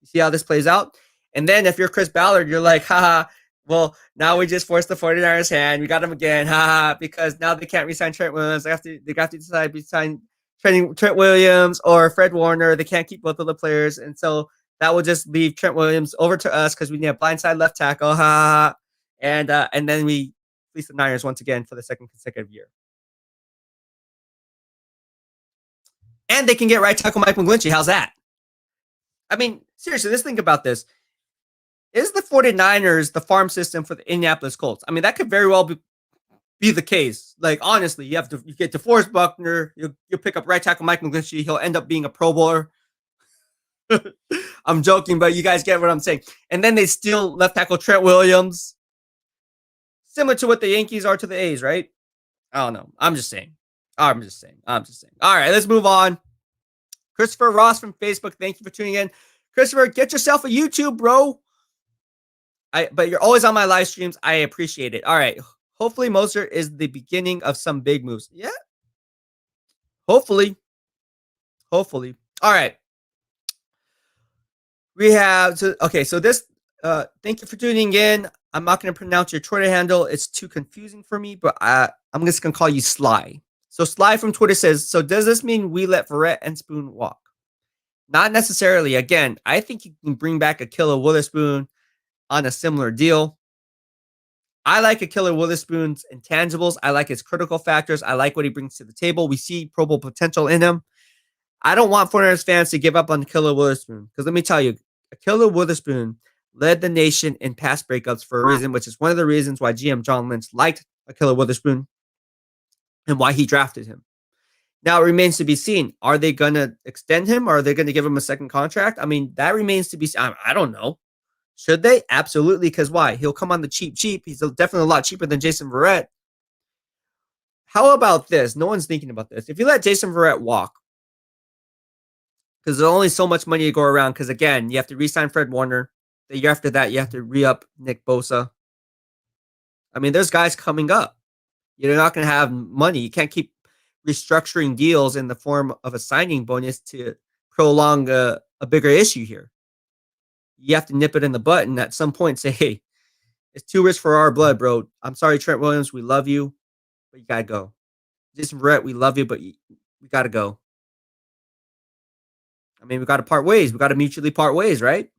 You see how this plays out? And then if you're Chris Ballard, you're like, haha, well, now we just forced the 49ers' hand. We got him again, haha, because now they can't re-sign Trent Williams. They have to decide between Trent Williams or Fred Warner. They can't keep both of the players. And so that will just leave Trent Williams over to us because we need a blindside left tackle. And then we fleece the Niners once again for the second consecutive year. And they can get right tackle Mike McGlinchey. How's that? I mean, seriously, let's think about this. Is the 49ers the farm system for the Indianapolis Colts? I mean, that could very well be be the case. Like, honestly, you get DeForest Buckner, you'll pick up right tackle Mike McGlinchey. He'll end up being a Pro Bowler. I'm joking, but you guys get what I'm saying. And then they steal left tackle Trent Williams, similar to what the Yankees are to the A's, right? I don't know. I'm just saying. I'm just saying. All right, let's move on. Christopher Ross from Facebook, thank you for tuning in. Christopher, get yourself a YouTube, bro. But you're always on my live streams. I appreciate it. All right. Hopefully, Moser is the beginning of some big moves. Yeah. Hopefully. All right. We have so this thank you for tuning in. I'm not going to pronounce your Twitter handle. It's too confusing for me, but I'm just going to call you Sly. So Sly from Twitter says, so does this mean we let Verrett and Spoon walk? Not necessarily. Again, I think you can bring back Ahkello Witherspoon on a similar deal. I like Ahkello Witherspoon's intangibles. I like his critical factors. I like what he brings to the table. We see Pro Bowl potential in him. I don't want 49ers fans to give up on Ahkello Witherspoon because let me tell you, Ahkello Witherspoon led the nation in pass breakups for a reason, which is one of the reasons why GM John Lynch liked Ahkello Witherspoon and why he drafted him. Now it remains to be seen. Are they going to extend him? Or are they going to give him a second contract? I mean, that remains to be seen. I don't know. Should they? Absolutely. Because why? He'll come on the cheap. He's definitely a lot cheaper than Jason Verrett. How about this? No one's thinking about this. If you let Jason Verrett walk, because there's only so much money to go around, because again, you have to re-sign Fred Warner. The year after that, you have to re-up Nick Bosa. I mean, there's guys coming up. You're not going to have money. You can't keep restructuring deals in the form of a signing bonus to prolong a bigger issue here. You have to nip it in the butt and at some point say, hey, it's too rich for our blood, bro. I'm sorry, Trent Williams. We love you, but you got to go. Jason Verrett, we love you, but we got to go. I mean, we got to part ways. We got to mutually part ways, right?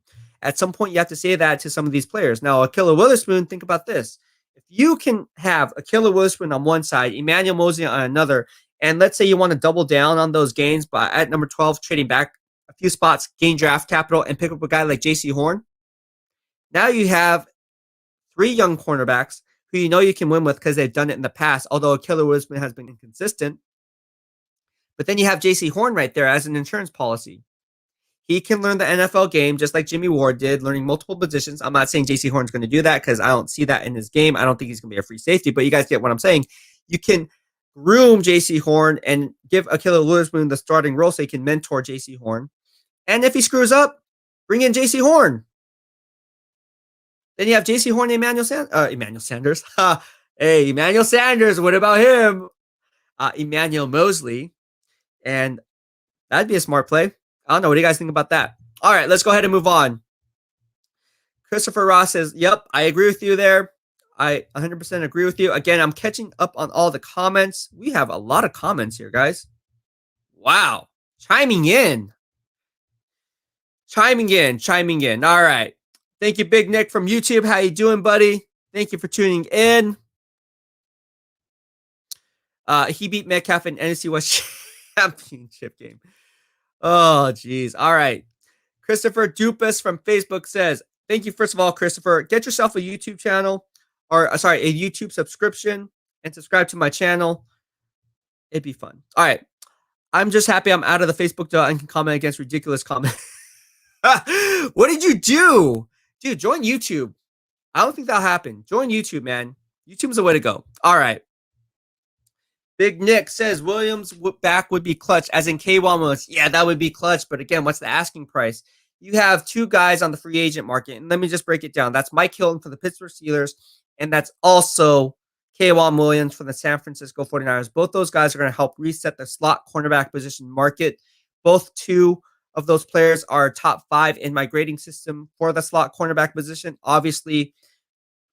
At some point, you have to say that to some of these players. Now, Ahkello Witherspoon, think about this. If you can have Ahkello Witherspoon on one side, Emmanuel Moseley on another, and let's say you want to double down on those gains by at number 12, trading back a few spots, gain draft capital, and pick up a guy like J.C. Horn. Now you have 3 young cornerbacks who you know you can win with because they've done it in the past, although Ahkello Witherspoon has been inconsistent. But then you have J.C. Horn right there as an insurance policy. He can learn the NFL game just like Jimmy Ward did, learning multiple positions. I'm not saying J.C. Horn's going to do that because I don't see that in his game. I don't think he's going to be a free safety, but you guys get what I'm saying. You can groom J.C. Horn and give Ahkello Witherspoon the starting role so he can mentor J.C. Horn. And if he screws up, bring in J.C. Horn. Then you have J.C. Horn and Emmanuel Sanders. Hey, Emmanuel Sanders, what about him? Emmanuel Moseley. And that'd be a smart play. I don't know. What do you guys think about that? All right, let's go ahead and move on. Christopher Ross says, yep, I agree with you there. I 100% agree with you. Again, I'm catching up on all the comments. We have a lot of comments here, guys. Wow. Chiming in. All right. Thank you, Big Nick from YouTube. How you doing, buddy? Thank you for tuning in. He beat Metcalf in NFC West Championship game. Oh, geez. All right. Christopher Dupas from Facebook says, thank you, first of all, Christopher. Get yourself a YouTube channel, or a YouTube subscription, and subscribe to my channel. It'd be fun. All right. I'm just happy I'm out of the Facebook duel and can comment against ridiculous comments. What did you do? Dude, join YouTube. I don't think that'll happen. Join YouTube, man. YouTube's the way to go. All right. Big Nick says Williams back would be clutch, as in K1 was. Yeah, that would be clutch. But again, what's the asking price? You have 2 guys on the free agent market. And let me just break it down. That's Mike Hilton for the Pittsburgh Steelers. And that's also K1 Williams for the San Francisco 49ers. Both those guys are going to help reset the slot cornerback position market. Both 2 of those players are top 5 in my grading system for the slot cornerback position. Obviously,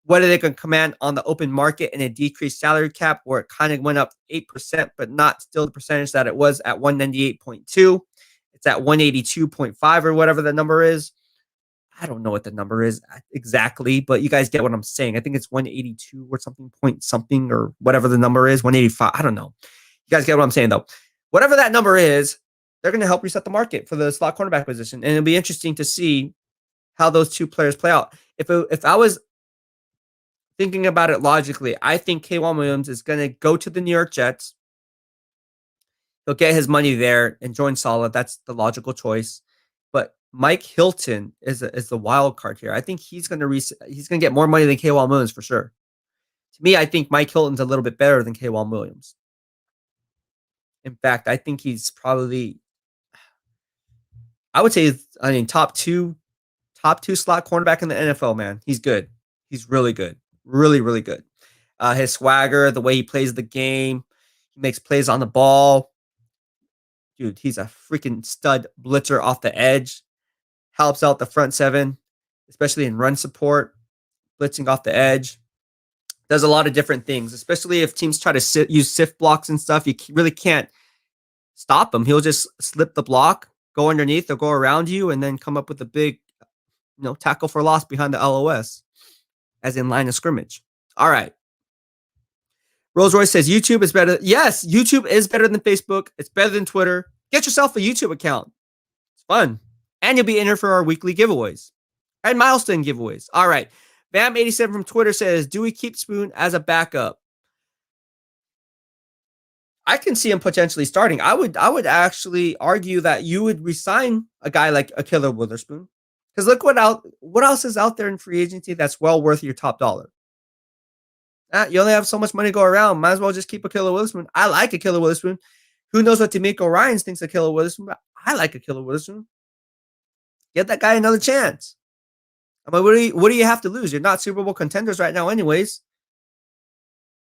what are they going to command on the open market and a decreased salary cap where it kind of went up 8%, but not still the percentage that it was at 198.2. It's at 182.5 or whatever the number is. I don't know what the number is exactly, but you guys get what I'm saying. I think it's 182 or something, point something, or whatever the number is, 185. I don't know. You guys get what I'm saying, though. Whatever that number is, they're going to help reset the market for the slot cornerback position. And it'll be interesting to see how those 2 players play out. If I was thinking about it logically, I think K'Waun Williams is going to go to the New York Jets. He'll get his money there and join Saleh. That's the logical choice. But Mike Hilton is the wild card here. I think he's going to get more money than K'Waun Williams for sure. To me, I think Mike Hilton's a little bit better than K'Waun Williams. In fact, I think he's probably, I would say, top two slot cornerback in the NFL, man. He's good. He's really good. Really, really good. His swagger, the way he plays the game, he makes plays on the ball. Dude, he's a freaking stud blitzer off the edge. Helps out the front seven, especially in run support, blitzing off the edge. Does a lot of different things, especially if teams try to use sift blocks and stuff. You really can't stop him. He'll just slip the block, go underneath, or go around you, and then come up with a big, tackle for loss behind the LOS, as in line of scrimmage. All right. Rolls Royce says YouTube is better. Yes, YouTube is better than Facebook. It's better than Twitter. Get yourself a YouTube account. It's fun. And you'll be in here for our weekly giveaways and milestone giveaways. All right. Bam87 from Twitter says, do we keep Spoon as a backup? I can see him potentially starting. I would actually argue that you would resign a guy like Akilla Witherspoon. Because look what else is out there in free agency that's well worth your top dollar. You only have so much money to go around. Might as well just keep Akilla Witherspoon. I like Akilla Witherspoon. Who knows what D'Amico Ryans thinks of Akilla Witherspoon? But I like Akilla Witherspoon. Get that guy another chance. I mean, what do you have to lose? You're not Super Bowl contenders right now anyways.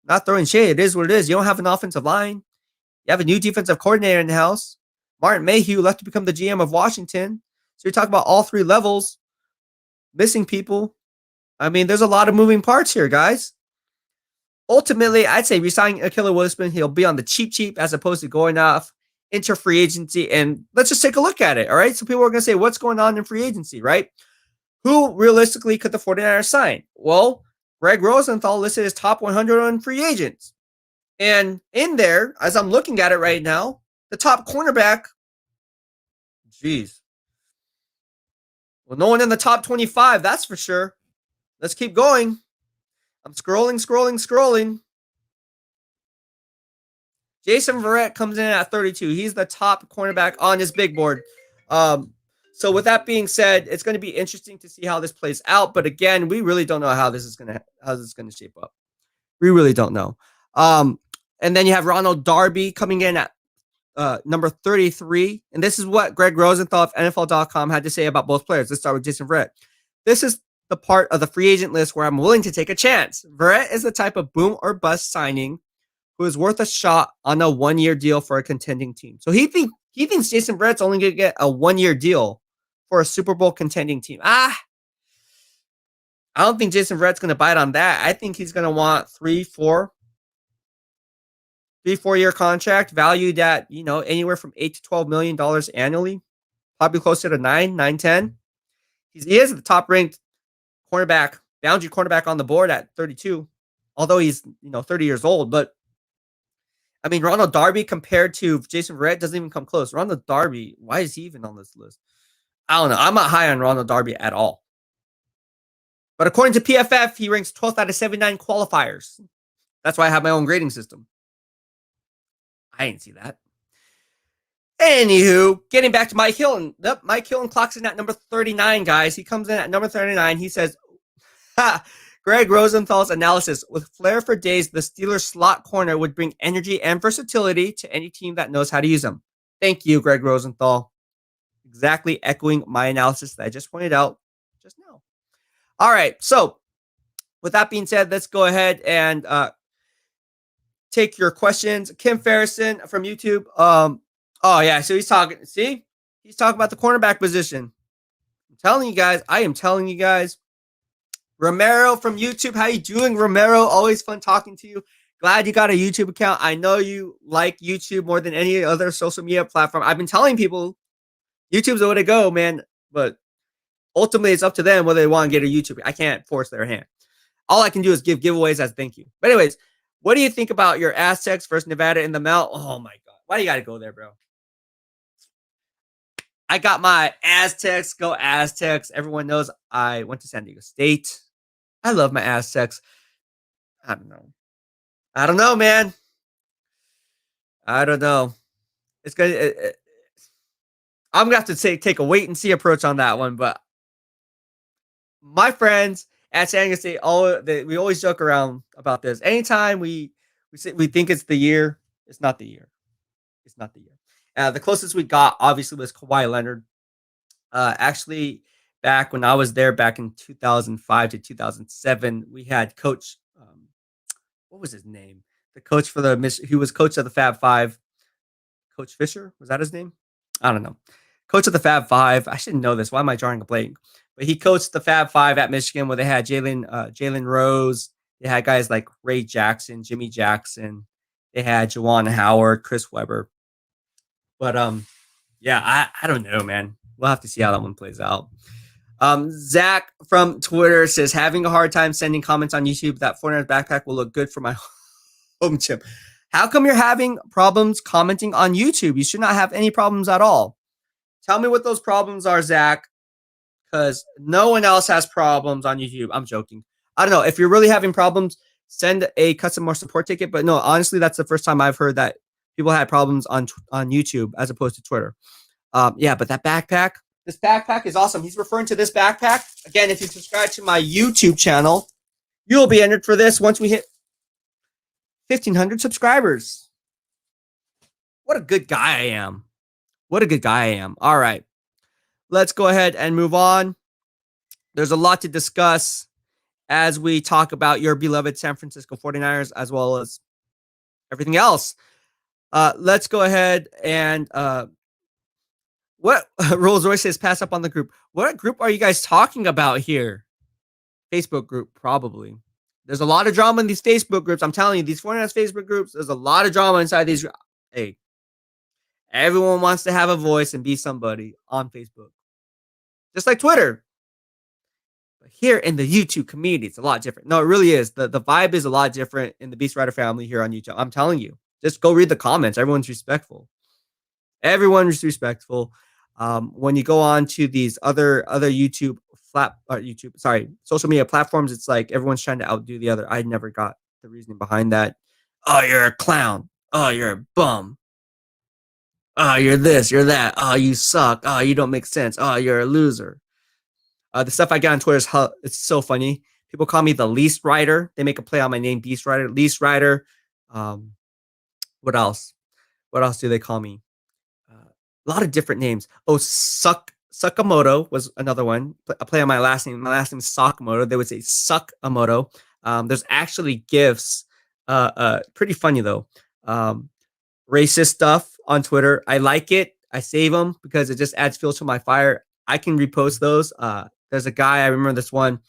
Not throwing shade. It is what it is. You don't have an offensive line. You have a new defensive coordinator in the house. Martin Mayhew left to become the GM of Washington. So you're talking about all three levels. Missing people. I mean, there's a lot of moving parts here, guys. Ultimately, I'd say resigning Akilla Witherspoon, he'll be on the cheap as opposed to going off into free agency. And let's just take a look at it, all right? So people are going to say, what's going on in free agency, right? Who realistically could the 49ers sign? Well, Greg Rosenthal listed his top 100 on free agents. And in there, as I'm looking at it right now, the top cornerback, well, no one in the top 25, that's for sure. Let's keep going. I'm scrolling. Jason Verrett comes in at 32. He's the top cornerback on his big board. So with that being said, it's going to be interesting to see how this plays out. But again, we really don't know how this is going to shape up. We really don't know. And then you have Ronald Darby coming in at number 33. And this is what Greg Rosenthal of NFL.com had to say about both players. Let's start with Jason Verrett. This is the part of the free agent list where I'm willing to take a chance. Verrett is the type of boom or bust signing who is worth a shot on a one-year deal for a contending team. So he thinks Jason Verrett's only going to get a one-year deal for a Super Bowl contending team. I don't think Jason Verrett's going to bite on that. I think he's going to want 3-4 year contract valued at, anywhere from $8 to $12 million annually, probably closer to 9-10. He is the top ranked cornerback, boundary cornerback on the board at 32, although he's 30 years old. But I mean, Ronald Darby compared to Jason Verrett doesn't even come close. Ronald Darby, why is he even on this list? I don't know. I'm not high on Ronald Darby at all. But according to PFF, he ranks 12th out of 79 qualifiers. That's why I have my own grading system. I didn't see that. Anywho, getting back to Mike Hilton. Yep, Mike Hilton clocks in at number 39, guys. He comes in at number 39. He says, Greg Rosenthal's analysis, with flair for days, the Steelers slot corner would bring energy and versatility to any team that knows how to use them. Thank you, Greg Rosenthal. Exactly echoing my analysis that I just pointed out just now. All right, so with that being said, let's go ahead and take your questions. Kim Ferrison from YouTube. Oh, yeah. So he's talking about the cornerback position. I am telling you guys. Romero from YouTube. How you doing, Romero? Always fun talking to you. Glad you got a YouTube account. I know you like YouTube more than any other social media platform. I've been telling people YouTube's the way to go, man. But ultimately, it's up to them whether they want to get a YouTube. I can't force their hand. All I can do is give giveaways as thank you. But anyways, what do you think about your Aztecs versus Nevada in the Mount? Oh, my God. Why do you got to go there, bro? I got my Aztecs. Go Aztecs. Everyone knows I went to San Diego State. I love my Aztecs. I don't know. I don't know, man. I don't know. It's gonna. I'm gonna have to take a wait and see approach on that one. But my friends at San Diego State, we always joke around about this. Anytime we think it's the year, it's not the year. It's not the year. The closest we got obviously was Kawhi Leonard. Actually, back when I was there, back in 2005 to 2007, we had Coach. What was his name? The coach for he was coach of the Fab Five. Coach Fisher, was that his name? I don't know. Coach of the Fab Five. I should know this. Why am I drawing a blank? But he coached the Fab Five at Michigan, where they had Jalen Rose. They had guys like Ray Jackson, Jimmy Jackson. They had Juwan Howard, Chris Webber. But yeah, I don't know, man. We'll have to see how that one plays out. Zach from Twitter says, having a hard time sending comments on YouTube. That 49ers backpack will look good for my home gym. How come you're having problems commenting on YouTube? You should not have any problems at all. Tell me what those problems are, Zach, because no one else has problems on YouTube. I'm joking. I don't know. If you're really having problems, send a customer support ticket. But no, honestly, that's the first time I've heard that people had problems on YouTube as opposed to Twitter. Yeah, but that backpack, this backpack is awesome. He's referring to this backpack. Again, if you subscribe to my YouTube channel, you'll be entered for this once we hit 1,500 subscribers. What a good guy I am. What a good guy I am. All right. Let's go ahead and move on. There's a lot to discuss as we talk about your beloved San Francisco 49ers as well as everything else. Let's go ahead and what Rolls Royce says, pass up on the group. What group are you guys talking about here? Facebook group, probably. There's a lot of drama in these Facebook groups. I'm telling you, these 49ers Facebook groups, there's a lot of drama inside these. Hey, everyone wants to have a voice and be somebody on Facebook. Just like Twitter. But here in the YouTube community, it's a lot different. No, it really is. The vibe is a lot different in the BEASTwriter family here on YouTube. I'm telling you. Just go read the comments. Everyone's respectful. Everyone's respectful. When you go on to these other social media platforms, it's like everyone's trying to outdo the other. I never got the reasoning behind that. Oh, you're a clown. Oh, you're a bum. Oh, you're this, you're that. Oh, you suck. Oh, you don't make sense. Oh, you're a loser. The stuff I get on Twitter is it's so funny. People call me the least writer. They make a play on my name, BEASTwriter, least writer. What else? What else do they call me? A lot of different names. Oh, Sukamoto was another one. A play on my last name. My last name is Sakamoto. They would say Sukamoto. There's actually GIFs. Pretty funny though. Racist stuff on Twitter. I like it. I save them because it just adds fuel to my fire. I can repost those. There's a guy, I remember this one,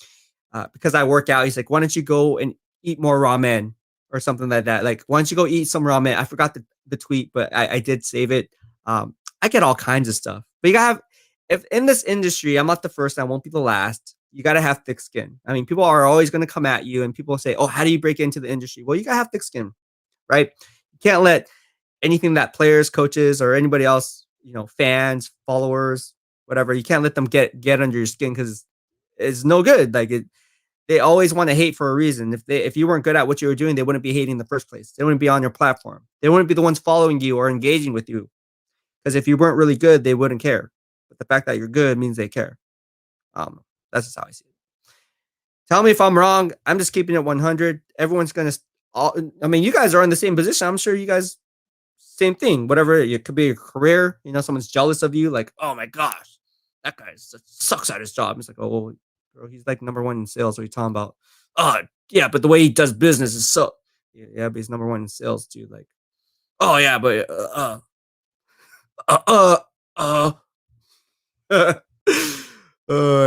because I work out. He's like, why don't you go and eat more ramen or something like that? Like, why don't you go eat some ramen? I forgot the tweet, but I did save it. I get all kinds of stuff. But you gotta have, if in this industry, I'm not the first, I won't be the last. You gotta have thick skin. I mean, people are always gonna come at you and people say, oh, how do you break into the industry? Well, you gotta have thick skin, right? You can't let anything that players, coaches, or anybody else, fans, followers, whatever, you can't let them get under your skin because it's no good. Like they always want to hate for a reason. If you weren't good at what you were doing, they wouldn't be hating in the first place. They wouldn't be on your platform. They wouldn't be the ones following you or engaging with you. Because if you weren't really good, they wouldn't care. But the fact that you're good means they care. That's just how I see it. Tell me if I'm wrong. I'm just keeping it 100. Everyone's going to, you guys are in the same position. I'm sure you guys, same thing. Whatever, it could be your career. Someone's jealous of you. Like, oh my gosh, that guy sucks at his job. It's like, oh, bro, he's like number one in sales. What are you talking about? Oh, yeah, but the way he does business is so. Yeah, but he's number one in sales, dude. Like, oh yeah, but I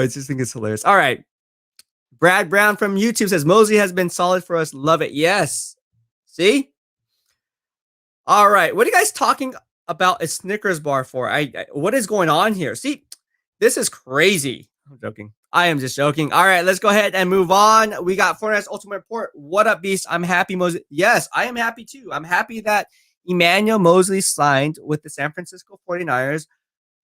just think it's hilarious. All right. Brad Brown from YouTube says, Moseley has been solid for us. Love it. Yes. See? All right. What are you guys talking about a Snickers bar for? What is going on here? See, this is crazy. I'm joking. I am just joking. All right. Let's go ahead and move on. We got 49ers Ultimate Report. What up, Beast? I'm happy, Moseley. Yes, I am happy too. I'm happy that Emmanuel Moseley signed with the San Francisco 49ers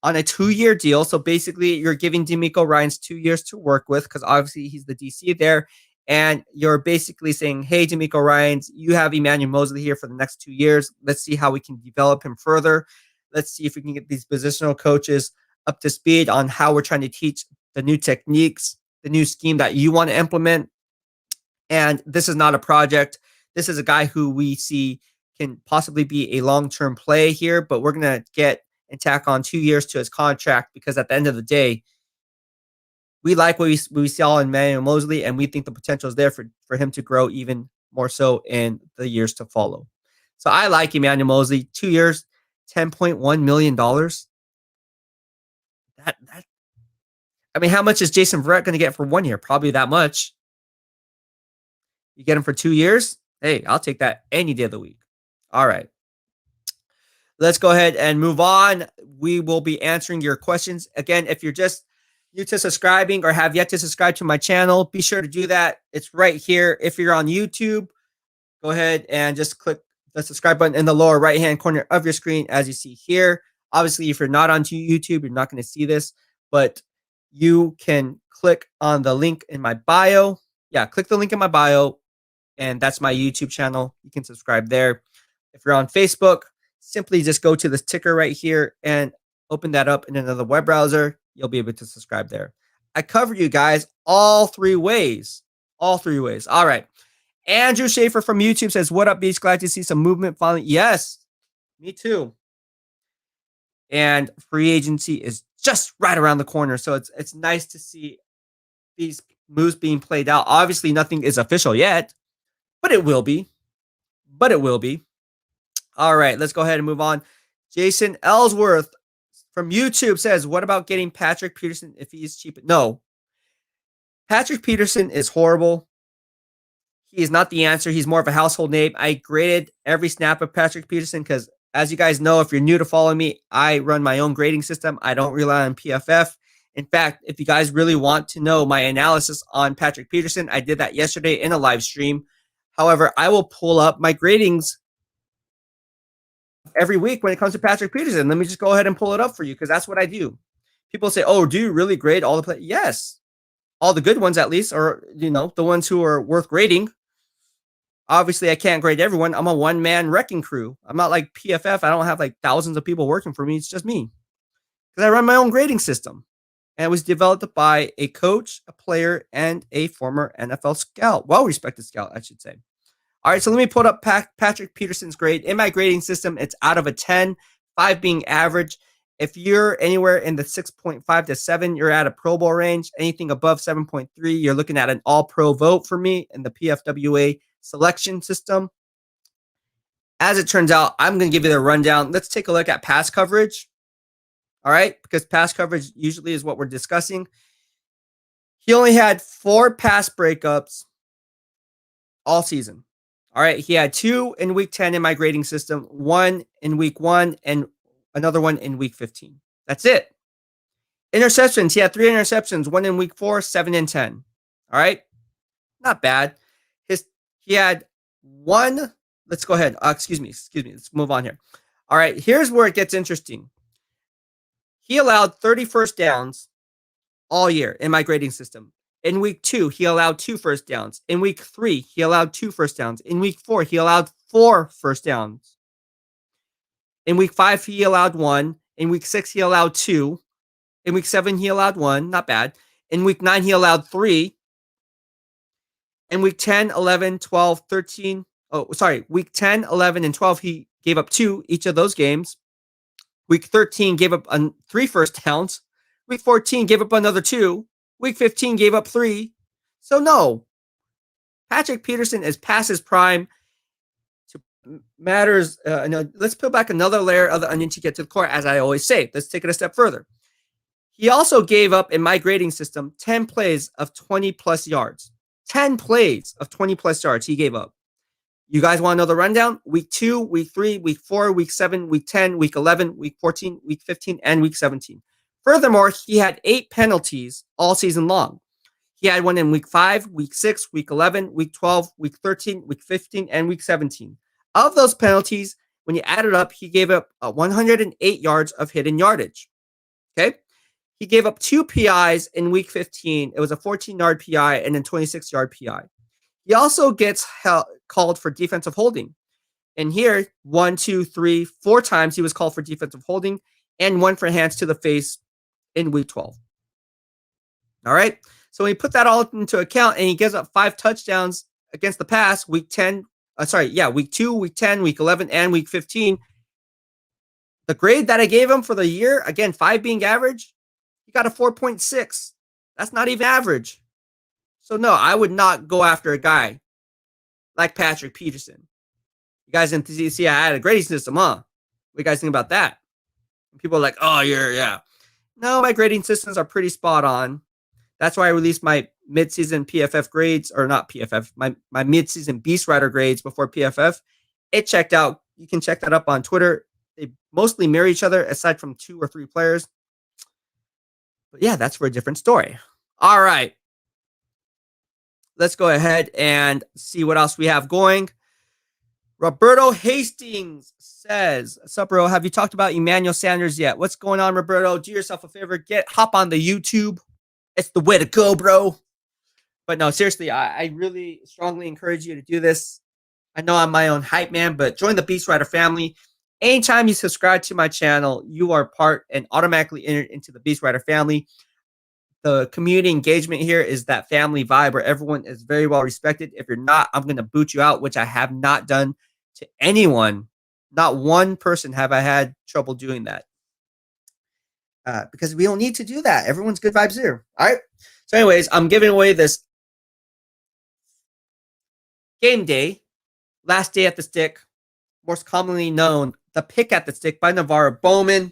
on a 2-year deal. So basically, you're giving DeMeco Ryans 2 years to work with because obviously he's the DC there. And you're basically saying, hey, D'Amico Ryans, you have Emmanuel Moseley here for the next 2 years. Let's see how we can develop him further. Let's see if we can get these positional coaches up to speed on how we're trying to teach the new techniques, the new scheme that you want to implement. And this is not a project. This is a guy who we see can possibly be a long-term play here, but we're going to get and tack on 2 years to his contract because at the end of the day, we like what we saw in Emmanuel Moseley, and we think the potential is there for him to grow even more so in the years to follow. So I like Emmanuel Moseley. 2 years, $10.1 million. That I mean, how much is Jason Verrett going to get for 1 year? Probably that much. You get him for 2 years? Hey, I'll take that any day of the week. All right. Let's go ahead and move on. We will be answering your questions. Again, if you're just new to subscribing or have yet to subscribe to my channel, be sure to do that. It's right here. If you're on YouTube, go ahead and just click the subscribe button in the lower right-hand corner of your screen as you see here. Obviously, if you're not on YouTube, you're not going to see this, but you can click on the link in my bio. Yeah, click the link in my bio, and that's my YouTube channel. You can subscribe there. If you're on Facebook, simply just go to this ticker right here and open that up in another web browser. You'll be able to subscribe there. I cover you guys all 3 ways. All 3 ways. All right. Andrew Schaefer from YouTube says, what up, Beast? Glad to see some movement finally. Yes, me too. And free agency is just right around the corner. So it's nice to see these moves being played out. Obviously, nothing is official yet, but it will be. All right, let's go ahead and move on. Jason Ellsworth from YouTube says, what about getting Patrick Peterson if he's cheap? No. Patrick Peterson is horrible. He is not the answer. He's more of a household name. I graded every snap of Patrick Peterson because, as you guys know, if you're new to following me, I run my own grading system. I don't rely on PFF. In fact, if you guys really want to know my analysis on Patrick Peterson, I did that yesterday in a live stream. However, I will pull up my gradings every week when it comes to Patrick Peterson. Let me just go ahead and pull it up for you because that's what I do. People say, oh, do you really grade all the players? Yes. All the good ones, at least, or, the ones who are worth grading. Obviously, I can't grade everyone. I'm a one-man wrecking crew. I'm not like PFF. I don't have like thousands of people working for me. It's just me because I run my own grading system. And it was developed by a coach, a player, and a former NFL scout. Well-respected scout, I should say. All right, so let me put up Patrick Peterson's grade. In my grading system, it's out of a 10, 5 being average. If you're anywhere in the 6.5 to 7, you're at a Pro Bowl range. Anything above 7.3, you're looking at an all-pro vote for me in the PFWA selection system. As it turns out, I'm going to give you the rundown. Let's take a look at pass coverage. All right, because pass coverage usually is what we're discussing. He only had 4 pass breakups all season. All right, he had 2 in week 10 in my grading system, 1 in week 1, and another one in week 15. That's it. Interceptions, he had 3 interceptions, 1 in week 4, 7 in 10. All right, not bad. He had 1. Let's go ahead. Excuse me. Let's move on here. All right, here's where it gets interesting. He allowed 30 first downs all year in my grading system. In week 2, he allowed 2 first downs. In week 3, he allowed 2 first downs. In week 4, he allowed 4 first downs. In week 5, he allowed 1. In week 6, he allowed 2. In week 7, he allowed 1. Not bad. In week 9, he allowed 3. In week 10, 11, 12, 13. Week 10, 11, and 12, he gave up 2 each of those games. Week 13 gave up 3 first downs. Week 14 gave up another 2. Week 15 gave up 3. So no, Patrick Peterson is past his prime. To matters. Let's peel back another layer of the onion to get to the core. As I always say, let's take it a step further. He also gave up in my grading system 10 plays of 20 plus yards. 10 plays of 20 plus yards he gave up. You guys want to know the rundown? Week 2, week 3, week 4, week 7, week 10, week 11, week 14, week 15, and week 17. Furthermore, he had 8 penalties all season long. He had one in week 5, week 6, week 11, week 12, week 13, week 15, and week 17. Of those penalties, when you add it up, he gave up 108 yards of hidden yardage. Okay? He gave up 2 PIs in week 15. It was a 14-yard PI and then 26-yard PI. He also gets called for defensive holding. And here, 1, 2, 3, 4 times he was called for defensive holding and 1 for hands to the face in week 12. All right. So we put that all into account and he gives up 5 touchdowns against the pass week 10. Week 2, week 10, week 11, and week 15. The grade that I gave him for the year, again, 5 being average, he got a 4.6. That's not even average. So no, I would not go after a guy like Patrick Peterson. You guys didn't see I had a grading system, huh? What do you guys think about that? People are like, oh, yeah. No, my grading systems are pretty spot on. That's why I released my midseason PFF grades, or not PFF, my midseason BEASTwriter grades before PFF. It checked out. You can check that up on Twitter. They mostly mirror each other aside from 2 or 3 players. But yeah, that's for a different story. All right. Let's go ahead and see what else we have going. Roberto Hastings says, "What's up, bro? Have you talked about Emmanuel Sanders yet? What's going on, Roberto? Do yourself a favor. Hop on the YouTube. It's the way to go, bro." But no, seriously, I really strongly encourage you to do this. I know I'm my own hype man, but join the BEASTwriter family. Anytime you subscribe to my channel, you are part and automatically entered into the BEASTwriter family. The community engagement here is that family vibe where everyone is very well respected. If you're not, I'm going to boot you out, which I have not done to anyone. Not one person have I had trouble doing that. Because we don't need to do that. Everyone's good vibes here. All right. So anyways, I'm giving away this game day, last day at the stick, most commonly known, the pick at the stick by Navarro Bowman.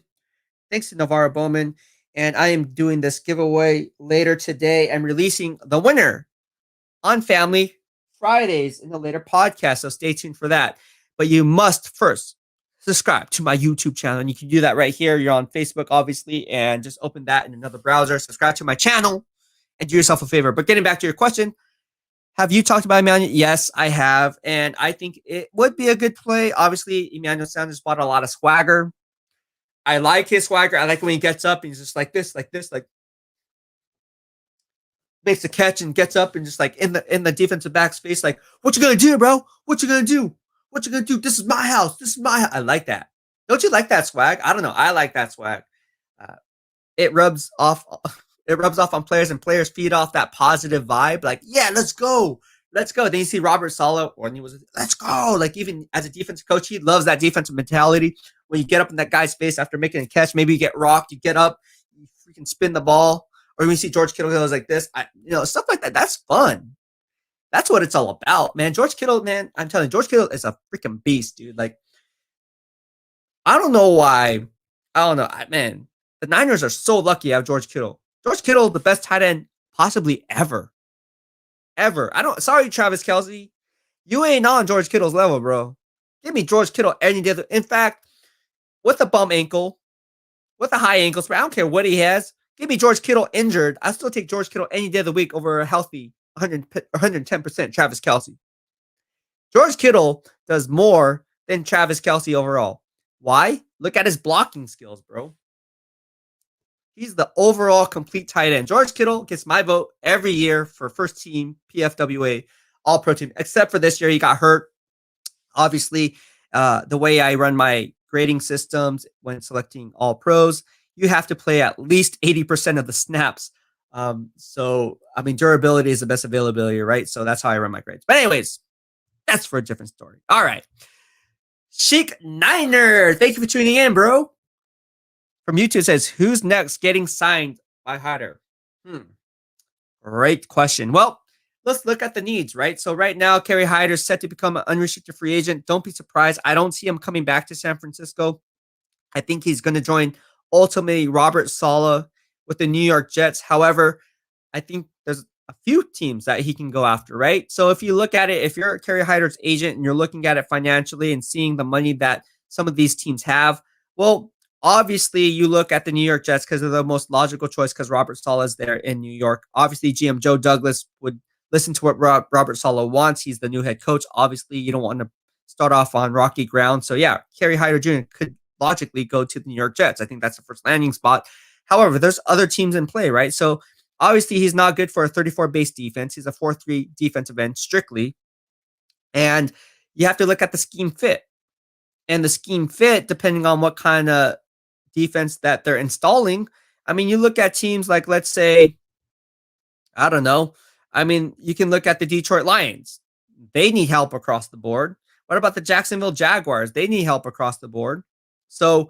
Thanks to Navarro Bowman. And I am doing this giveaway later today. I'm releasing the winner on Family Fridays in the later podcast. So stay tuned for that. But you must first subscribe to my YouTube channel. And you can do that right here. You're on Facebook, obviously, and just open that in another browser. Subscribe to my channel and do yourself a favor. But getting back to your question, have you talked about Emmanuel? Yes, I have. And I think it would be a good play. Obviously, Emmanuel Sanders bought a lot of swagger. I like his swagger. I like when he gets up and he's just like this, like makes a catch and gets up and just like in the defensive back's face, like, what you gonna do, bro? What you gonna do? What you gonna do? This is my house. This is my house. I like that. Don't you like that swag? I don't know. I like that swag. It rubs off. It rubs off on players, and players feed off that positive vibe. Like, yeah, let's go. Let's go. Then you see Robert Saleh when he was, let's go. Like, even as a defensive coach, he loves that defensive mentality. When you get up in that guy's face after making a catch, maybe you get rocked, you get up, you freaking spin the ball. Or when you see George Kittle goes like this, stuff like that. That's fun. That's what it's all about, man. George Kittle, man, I'm telling you, George Kittle is a freaking beast, dude. Like, I don't know why. I don't know. Man, the Niners are so lucky to have George Kittle. George Kittle, the best tight end possibly ever. Ever. Sorry, Travis Kelce. You ain't on George Kittle's level, bro. Give me George Kittle any day. In fact, with a bum ankle, with a high ankle sprain, I don't care what he has. Give me George Kittle injured. I still take George Kittle any day of the week over a healthy 110% Travis Kelce. George Kittle does more than Travis Kelce overall. Why? Look at his blocking skills, bro. He's the overall complete tight end. George Kittle gets my vote every year for first team PFWA All-Pro team, except for this year he got hurt. Obviously, the way I run my grading systems when selecting All-Pros, you have to play at least 80% of the snaps. Durability is the best availability, right? So that's how I run my grades. But anyways, that's for a different story. All right. Chic Niner, thank you for tuning in, bro. From YouTube says, who's next getting signed by Hyder? Great question. Well, let's look at the needs, right? So right now, Kerry Hyder is set to become an unrestricted free agent. Don't be surprised. I don't see him coming back to San Francisco. I think he's going to join ultimately Robert Saleh with the New York Jets. However, I think there's a few teams that he can go after, right? So if you look at it, if you're Kerry Hyder's agent and you're looking at it financially and seeing the money that some of these teams have, well, obviously you look at the New York Jets because they're the most logical choice because Robert Saleh is there in New York. Obviously, GM Joe Douglas would listen to what Robert Saleh wants. He's the new head coach. Obviously, you don't want to start off on rocky ground. So yeah, Kerry Hyder Jr. could logically go to the New York Jets. I think that's the first landing spot. However, there's other teams in play, right? So obviously he's not good for a 34 base defense. He's a 4-3 defensive end strictly. And you have to look at the scheme fit. And the scheme fit, depending on what kind of defense that they're installing. I mean, you look at teams like, let's say, I don't know. I mean, you can look at the Detroit Lions. They need help across the board. What about the Jacksonville Jaguars? They need help across the board. So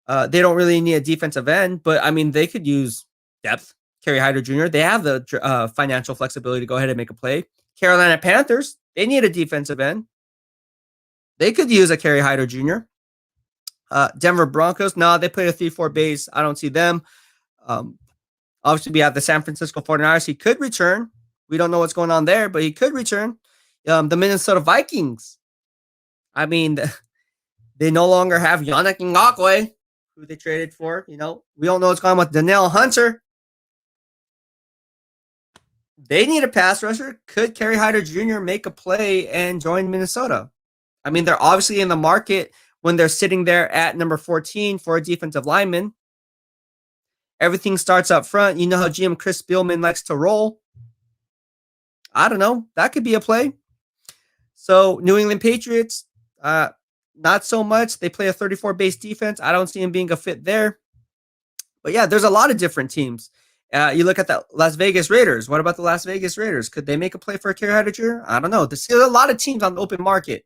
they don't really need a defensive end, but I mean, they could use depth. Kerry Hyder Jr., they have the financial flexibility to go ahead and make a play. Carolina Panthers, they need a defensive end. They could use a Kerry Hyder Jr. Denver Broncos, no, they play a 3-4 base. I don't see them. Obviously, we have the San Francisco 49ers. He could return. We don't know what's going on there, but he could return. The Minnesota Vikings. I mean, they no longer have Yannick Ngakoue, who they traded for. We don't know what's going on with Danielle Hunter. They need a pass rusher. Could Kerry Hyder Jr. make a play and join Minnesota? I mean, they're obviously in the market when they're sitting there at number 14 for a defensive lineman. Everything starts up front. You know how GM Chris Spielman likes to roll. I don't know. That could be a play. So New England Patriots, not so much. They play a 34 base defense. I don't see him being a fit there. But yeah, there's a lot of different teams. You look at the Las Vegas Raiders. What about the Las Vegas Raiders? Could they make a play for a Kerry Hyder Jr.? I don't know. There's a lot of teams on the open market.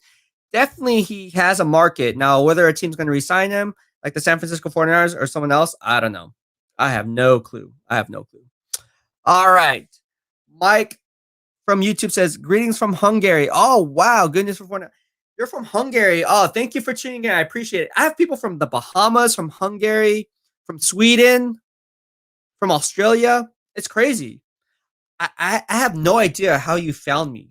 Definitely he has a market. Now, whether a team's going to re-sign him, like the San Francisco 49ers or someone else, I don't know. I have no clue. All right. Mike from YouTube says, greetings from Hungary. Oh, wow. Goodness for 49ers. You're from Hungary. Oh, thank you for tuning in. I appreciate it. I have people from the Bahamas, from Hungary, from Sweden, from Australia. It's crazy. I have no idea how you found me.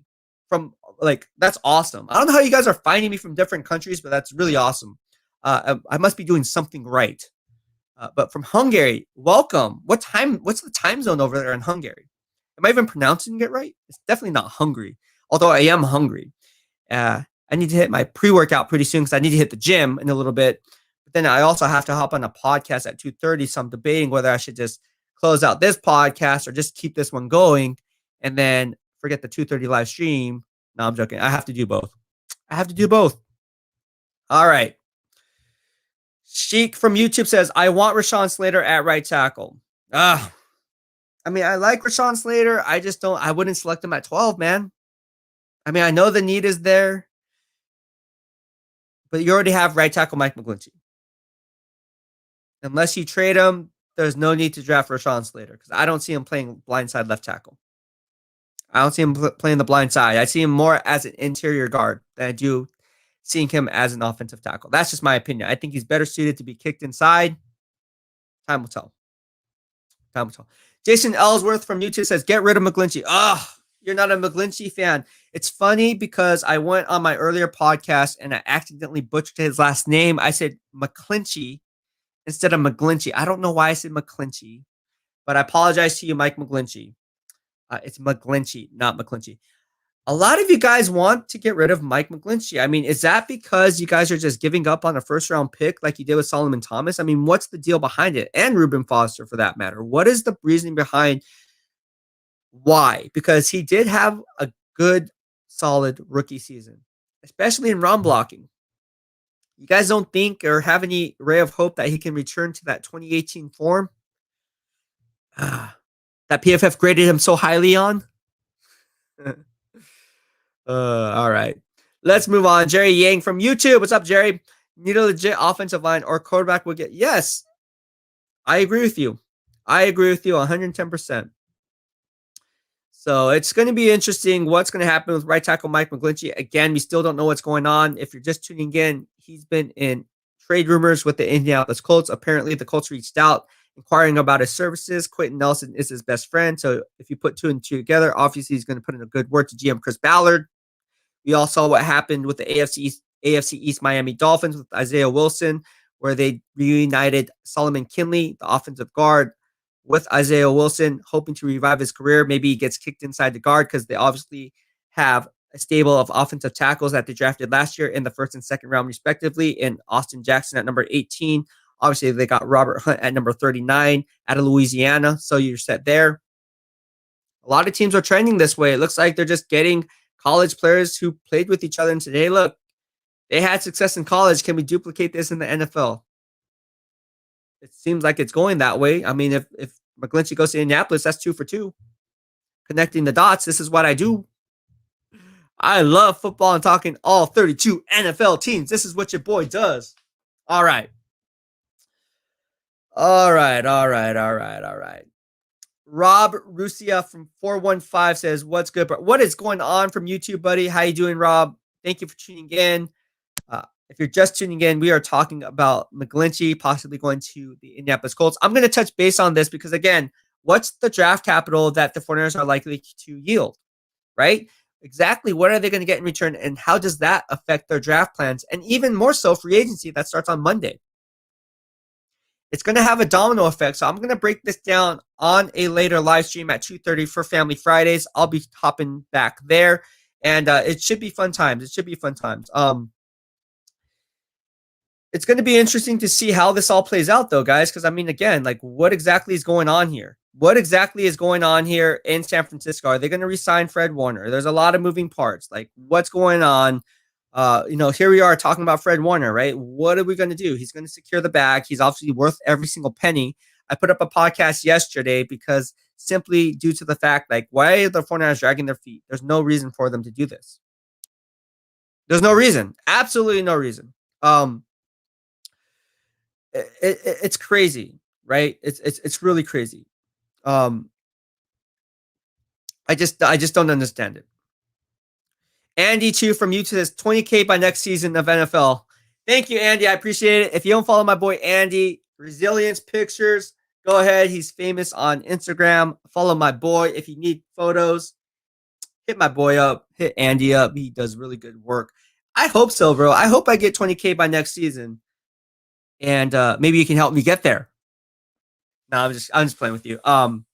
That's awesome. I don't know how you guys are finding me from different countries, but that's really awesome. I must be doing something right. But from Hungary, welcome. What's the time zone over there in Hungary? Am I even pronouncing it right? It's definitely not Hungary, although I am hungry. I need to hit my pre-workout pretty soon because I need to hit the gym in a little bit. But then I also have to hop on a podcast at 2:30, so I'm debating whether I should just close out this podcast or just keep this one going and then forget the 2:30 live stream. No, I'm joking. I have to do both. All right. Sheik from YouTube says, I want Rashawn Slater at right tackle. I mean, I like Rashawn Slater. I wouldn't select him at 12, man. I mean, I know the need is there, but you already have right tackle Mike McGlinchey. Unless you trade him, there's no need to draft Rashawn Slater because I don't see him playing blindside left tackle. I don't see him playing the blind side. I see him more as an interior guard than I do seeing him as an offensive tackle. That's just my opinion. I think he's better suited to be kicked inside. Time will tell. Jason Ellsworth from YouTube says, get rid of McGlinchey. You're not a McGlinchey fan. It's funny because I went on my earlier podcast and I accidentally butchered his last name. I said McGlinchey instead of McGlinchey. I don't know why I said McGlinchey, but I apologize to you, Mike McGlinchey. It's McGlinchey, not McGlinchey. A lot of you guys want to get rid of Mike McGlinchey. I mean, is that because you guys are just giving up on a first-round pick like you did with Solomon Thomas? I mean, what's the deal behind it? And Reuben Foster, for that matter. What is the reasoning behind why? Because he did have a good, solid rookie season, especially in run blocking. You guys don't think or have any ray of hope that he can return to that 2018 form that PFF graded him so highly on? All right. Let's move on. Jerry Yang from YouTube. What's up, Jerry? Need a legit offensive line or quarterback will get. Yes. I agree with you. 110%. So it's going to be interesting what's going to happen with right tackle Mike McGlinchey. Again, we still don't know what's going on. If you're just tuning in, he's been in trade rumors with the Indianapolis Colts. Apparently, the Colts reached out inquiring about his services. Quentin Nelson is his best friend. So if you put two and two together, obviously he's going to put in a good word to GM Chris Ballard. We all saw what happened with the AFC East Miami Dolphins with Isaiah Wilson, where they reunited Solomon Kinley, the offensive guard, with Isaiah Wilson, hoping to revive his career. Maybe he gets kicked inside the guard because they obviously have a stable of offensive tackles that they drafted last year in the first and second round, respectively, in Austin Jackson at number 18, Obviously, they got Robert Hunt at number 39 out of Louisiana, so you're set there. A lot of teams are trending this way. It looks like they're just getting college players who played with each other and said, hey, look, they had success in college. Can we duplicate this in the NFL? It seems like it's going that way. I mean, if McGlinchey goes to Indianapolis, that's 2 for 2. Connecting the dots, this is what I do. I love football and talking all 32 NFL teams. This is what your boy does. All right. All right. Rob Rusia from 415 says, what's good? But what is going on from YouTube, buddy? How you doing, Rob? Thank you for tuning in. If you're just tuning in, we are talking about McGlinchey possibly going to the Indianapolis Colts. I'm going to touch base on this because, again, what's the draft capital that the 49ers are likely to yield, right? Exactly what are they going to get in return, and how does that affect their draft plans? And even more so, free agency that starts on Monday. It's going to have a domino effect. So I'm going to break this down on a later live stream at 2:30 for Family Fridays. I'll be hopping back there, and it should be fun times. It's going to be interesting to see how this all plays out, though, guys, because, I mean, again, like, what exactly is going on here? What exactly is going on here in San Francisco? Are they going to re-sign Fred Warner? There's a lot of moving parts. Like, what's going on? Here we are talking about Fred Warner, right? What are we going to do? He's going to secure the bag. He's obviously worth every single penny. I put up a podcast yesterday because simply due to the fact, like, why are the 49ers dragging their feet? There's no reason for them to do this. There's no reason. Absolutely no reason. It's crazy, right? It's really crazy. I just don't understand it. Andy 2 from YouTube says 20K by next season of NFL. Thank you, Andy. I appreciate it. If you don't follow my boy Andy, Resilience Pictures, go ahead. He's famous on Instagram. Follow my boy. If you need photos, hit my boy up. Hit Andy up. He does really good work. I hope so, bro. I hope I get 20K by next season. And maybe you can help me get there. No, I'm just playing with you. I'm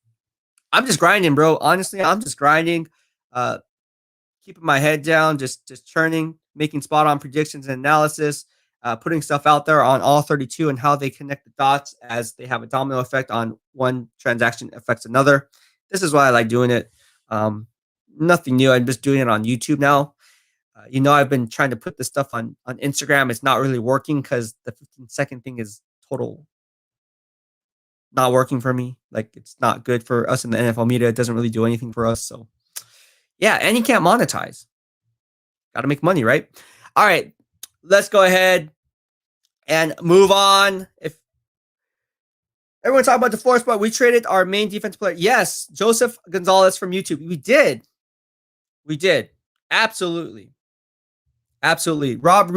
just grinding, bro. Honestly, I'm just grinding. Keeping my head down, just churning, making spot on predictions and analysis, putting stuff out there on all 32 and how they connect the dots as they have a domino effect on one transaction affects another. This is why I like doing it. Nothing new. I'm just doing it on YouTube now. I've been trying to put this stuff on Instagram. It's not really working because the 15-second thing is total not working for me. Like, it's not good for us in the NFL media. It doesn't really do anything for us. So, yeah, and you can't monetize. Got to make money, right? All right, let's go ahead and move on. If everyone talking about the force, but we traded our main defense player. Yes, Joseph Gonzalez from YouTube. We did. Absolutely. Rob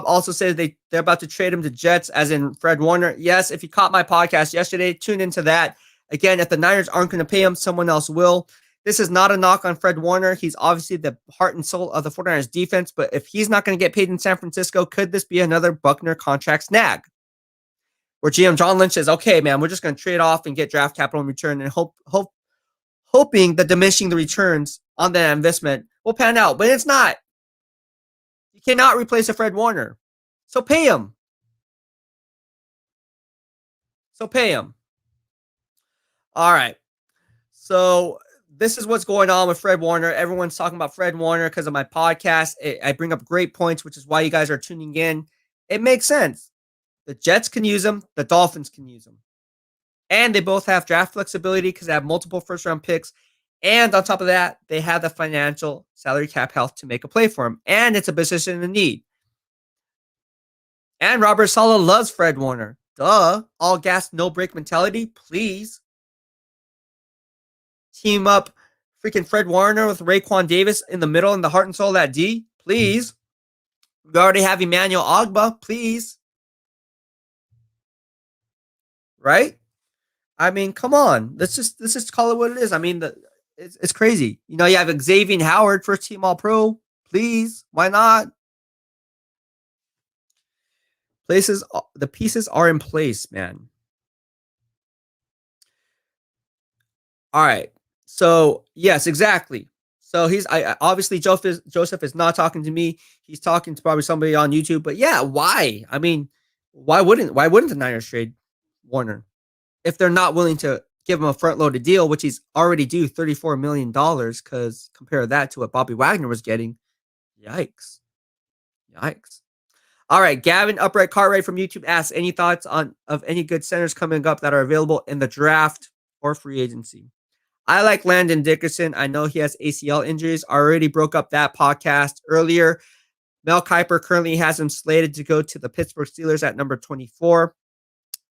also says they're about to trade him to Jets, as in Fred Warner. Yes, if you caught my podcast yesterday, tune into that. Again, if the Niners aren't going to pay him, someone else will. This is not a knock on Fred Warner. He's obviously the heart and soul of the 49ers defense, but if he's not going to get paid in San Francisco, could this be another Buckner contract snag? Where GM John Lynch says, okay, man, we're just going to trade off and get draft capital in return and hoping that diminishing the returns on that investment will pan out, but it's not. You cannot replace a Fred Warner. So pay him. All right. So this is what's going on with Fred Warner. Everyone's talking about Fred Warner because of my podcast. I bring up great points, which is why you guys are tuning in. It makes sense. The Jets can use him. The Dolphins can use him. And they both have draft flexibility because they have multiple first-round picks. And on top of that, they have the financial salary cap health to make a play for him. And it's a position in need. And Robert Saleh loves Fred Warner. Duh. All gas, no break mentality. Please. Team up freaking Fred Warner with Raekwon Davis in the middle and the heart and soul of that D. Please. We already have Emmanuel Ogbah. Please. Right? I mean, come on. Let's just call it what it is. I mean, it's crazy. You have Xavier Howard, first team All-Pro. Please. Why not? The pieces are in place, man. All right. So, yes, exactly. So obviously Joseph is not talking to me. He's talking to probably somebody on YouTube. But yeah, why? I mean, Why wouldn't the Niners trade Warner if they're not willing to give him a front loaded deal, which he's already due $34 million? Because compare that to what Bobby Wagner was getting. Yikes! Yikes! All right, Gavin Upright Cartwright from YouTube asks any thoughts on of any good centers coming up that are available in the draft or free agency. I like Landon Dickerson. I know he has ACL injuries. I already broke up that podcast earlier. Mel Kiper currently has him slated to go to the Pittsburgh Steelers at number 24.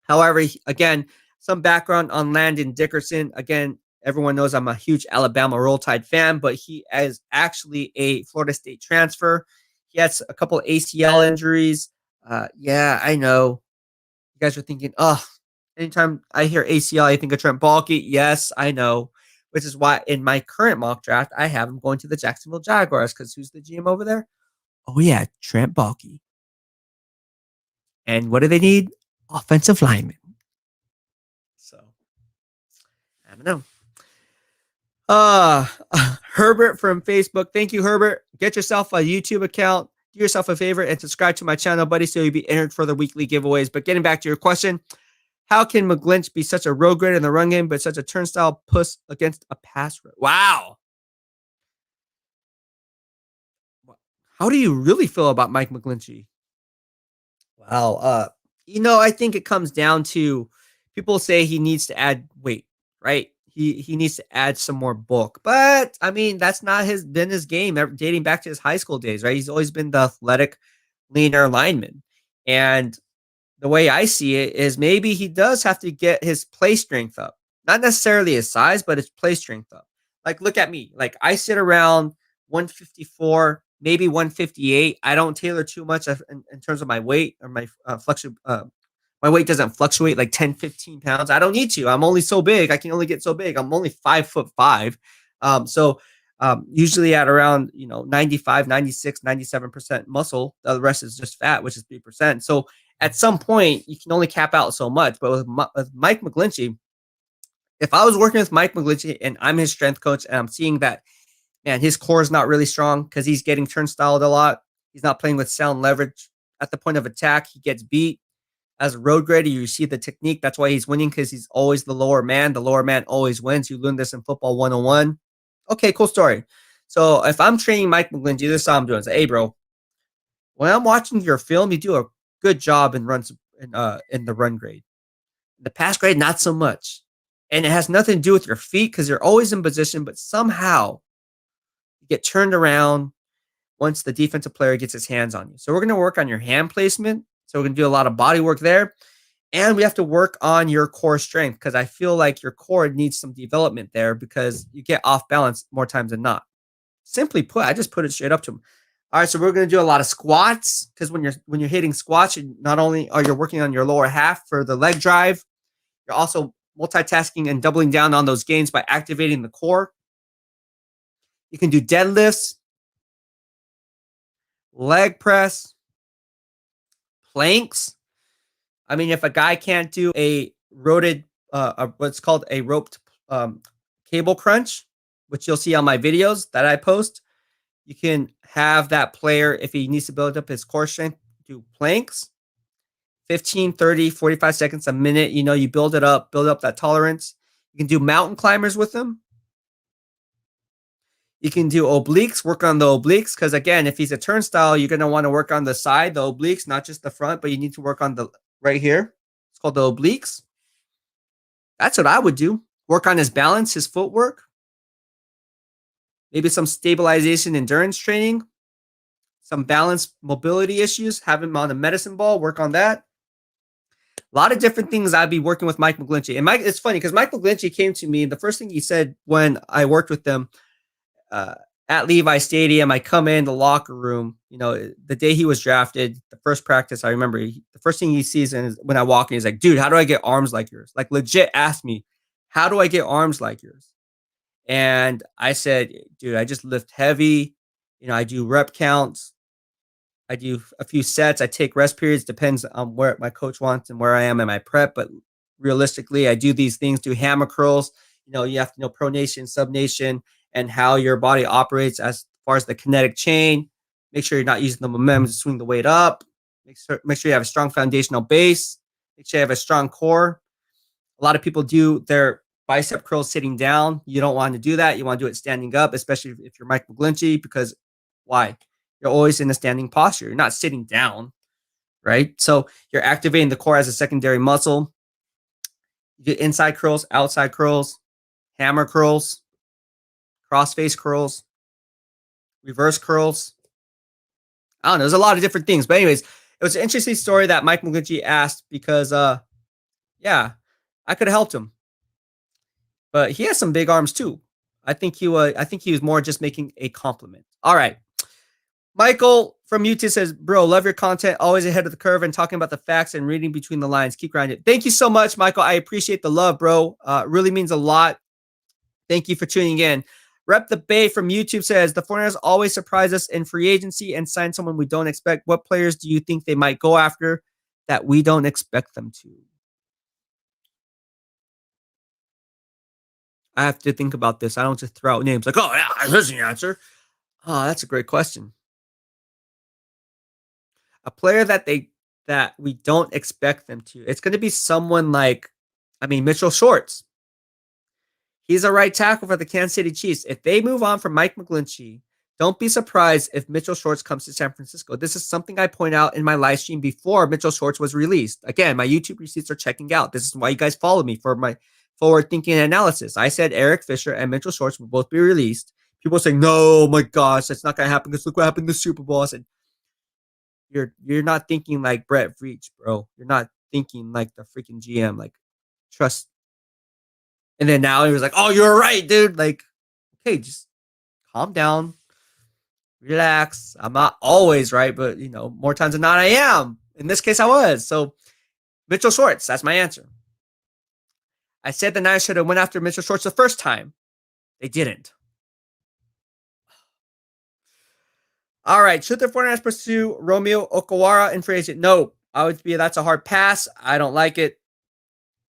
However, again, some background on Landon Dickerson. Again, everyone knows I'm a huge Alabama Roll Tide fan, but he is actually a Florida State transfer. He has a couple of ACL injuries. Yeah, I know. You guys are thinking, oh, anytime I hear ACL, I think of Trent Baalke. Yes, I know. Which is why in my current mock draft, I have him going to the Jacksonville Jaguars because who's the GM over there? Oh, yeah, Trent Baalke. And what do they need? Offensive linemen. So, I don't know. Uh, Herbert from Facebook. Thank you, Herbert. Get yourself a YouTube account. Do yourself a favor and subscribe to my channel, buddy, so you'll be entered for the weekly giveaways. But getting back to your question, how can McGlinchey be such a road grader in the run game, but such a turnstile puss against a pass rush? Wow. How do you really feel about Mike McGlinchey? Wow. I think it comes down to people say he needs to add weight, right? He needs to add some more bulk. But I mean, that's not been his game dating back to his high school days, right? He's always been the athletic, leaner lineman. And the way I see it is maybe he does have to get his play strength up. Not necessarily his size, but his play strength up. Like, look at me. Like, I sit around 154, maybe 158. I don't tailor too much in terms of my weight or my my weight doesn't fluctuate like 10, 15 pounds. I don't need to. I'm only so big. I can only get so big. I'm only 5'5". Usually at around 95, 96, 97% muscle. The rest is just fat, which is 3%. So at some point, you can only cap out so much. But with Mike McGlinchey, if I was working with Mike McGlinchey and I'm his strength coach and I'm seeing that, man, his core is not really strong because he's getting turnstiled a lot. He's not playing with sound leverage. At the point of attack, he gets beat. As a road grader, you see the technique. That's why he's winning, because he's always the lower man. The lower man always wins. You learn this in football 101. Okay, cool story. So if I'm training Mike McGlinchey, this is how I'm doing. Say, hey, bro, when I'm watching your film, you do a good job in runs in the run grade. The pass grade, not so much. And it has nothing to do with your feet because you're always in position, but somehow you get turned around once the defensive player gets his hands on you. So we're going to work on your hand placement. So we're going to do a lot of body work there. And we have to work on your core strength because I feel like your core needs some development there because you get off balance more times than not. Simply put, I just put it straight up to him. All right, so we're going to do a lot of squats because when you're hitting squats, not only are you working on your lower half for the leg drive, you're also multitasking and doubling down on those gains by activating the core. You can do deadlifts, leg press, planks. I mean, if a guy can't do a what's called a roped cable crunch, which you'll see on my videos that I post, you can have that player, if he needs to build up his core strength, do planks, 15, 30, 45 seconds, a minute. You build up that tolerance. You can do mountain climbers with them. You can do obliques, work on the obliques, because again, if he's a turnstile, you're going to want to work on the side, the obliques, not just the front, but you need to work on the right here. It's called the obliques. That's what I would do. Work on his balance, his footwork. Maybe some stabilization, endurance training, some balance mobility issues, have him on a medicine ball, work on that. A lot of different things I'd be working with Mike McGlinchey. And it's funny because Mike McGlinchey came to me, and the first thing he said when I worked with them at Levi Stadium, I come in the locker room, the day he was drafted, the first practice, I remember the first thing he sees is when I walk in, he's like, dude, how do I get arms like yours? Like legit asked me, how do I get arms like yours? And I said, dude, I just lift heavy. I do rep counts. I do a few sets. I take rest periods. Depends on where my coach wants and where I am in my prep. But realistically, I do these things, do hammer curls. You have to know pronation, subnation, and how your body operates as far as the kinetic chain. Make sure you're not using the momentum to swing the weight up. Make sure you have a strong foundational base. Make sure you have a strong core. A lot of people do their bicep curls sitting down. You don't want to do that. You want to do it standing up, especially if you're Mike McGlinchey, because why? You're always in a standing posture. You're not sitting down, right? So you're activating the core as a secondary muscle. You get inside curls, outside curls, hammer curls, crossface curls, reverse curls. I don't know. There's a lot of different things. But anyways, it was an interesting story that Mike McGlinchey asked because yeah, I could have helped him. But he has some big arms too. I think he was more just making a compliment. All right. Michael from YouTube says, bro, love your content, always ahead of the curve and talking about the facts and reading between the lines. Keep grinding. Thank you so much, Michael. I appreciate the love, bro. It really means a lot. Thank you for tuning in. Rep the Bay from YouTube says, the 49ers always surprise us in free agency and sign someone we don't expect. What players do you think they might go after that we don't expect them to? I have to think about this. I don't just throw out names like, oh, yeah, here's the answer. Oh, that's a great question. A player that we don't expect them to. It's going to be someone like, Mitchell Schwartz. He's a right tackle for the Kansas City Chiefs. If they move on from Mike McGlinchey, don't be surprised if Mitchell Schwartz comes to San Francisco. This is something I point out in my live stream before Mitchell Schwartz was released. Again, my YouTube receipts are checking out. This is why you guys follow me for my forward thinking analysis. I said Eric Fisher and Mitchell Schwartz will both be released. People saying, no, my gosh, that's not going to happen because look what happened in the Super Bowl. I said, you're not thinking like Brett Veach, bro. You're not thinking like the freaking GM. Like, trust. And then now he was like, oh, you're right, dude. Like, okay, just calm down. Relax. I'm not always right, but, more times than not, I am. In this case, I was. So, Mitchell Schwartz, that's my answer. I said the Niners should have went after Mitchell Schwartz the first time. They didn't. All right. Should the 49ers pursue Romeo Okwara in free agent? No. That's a hard pass. I don't like it.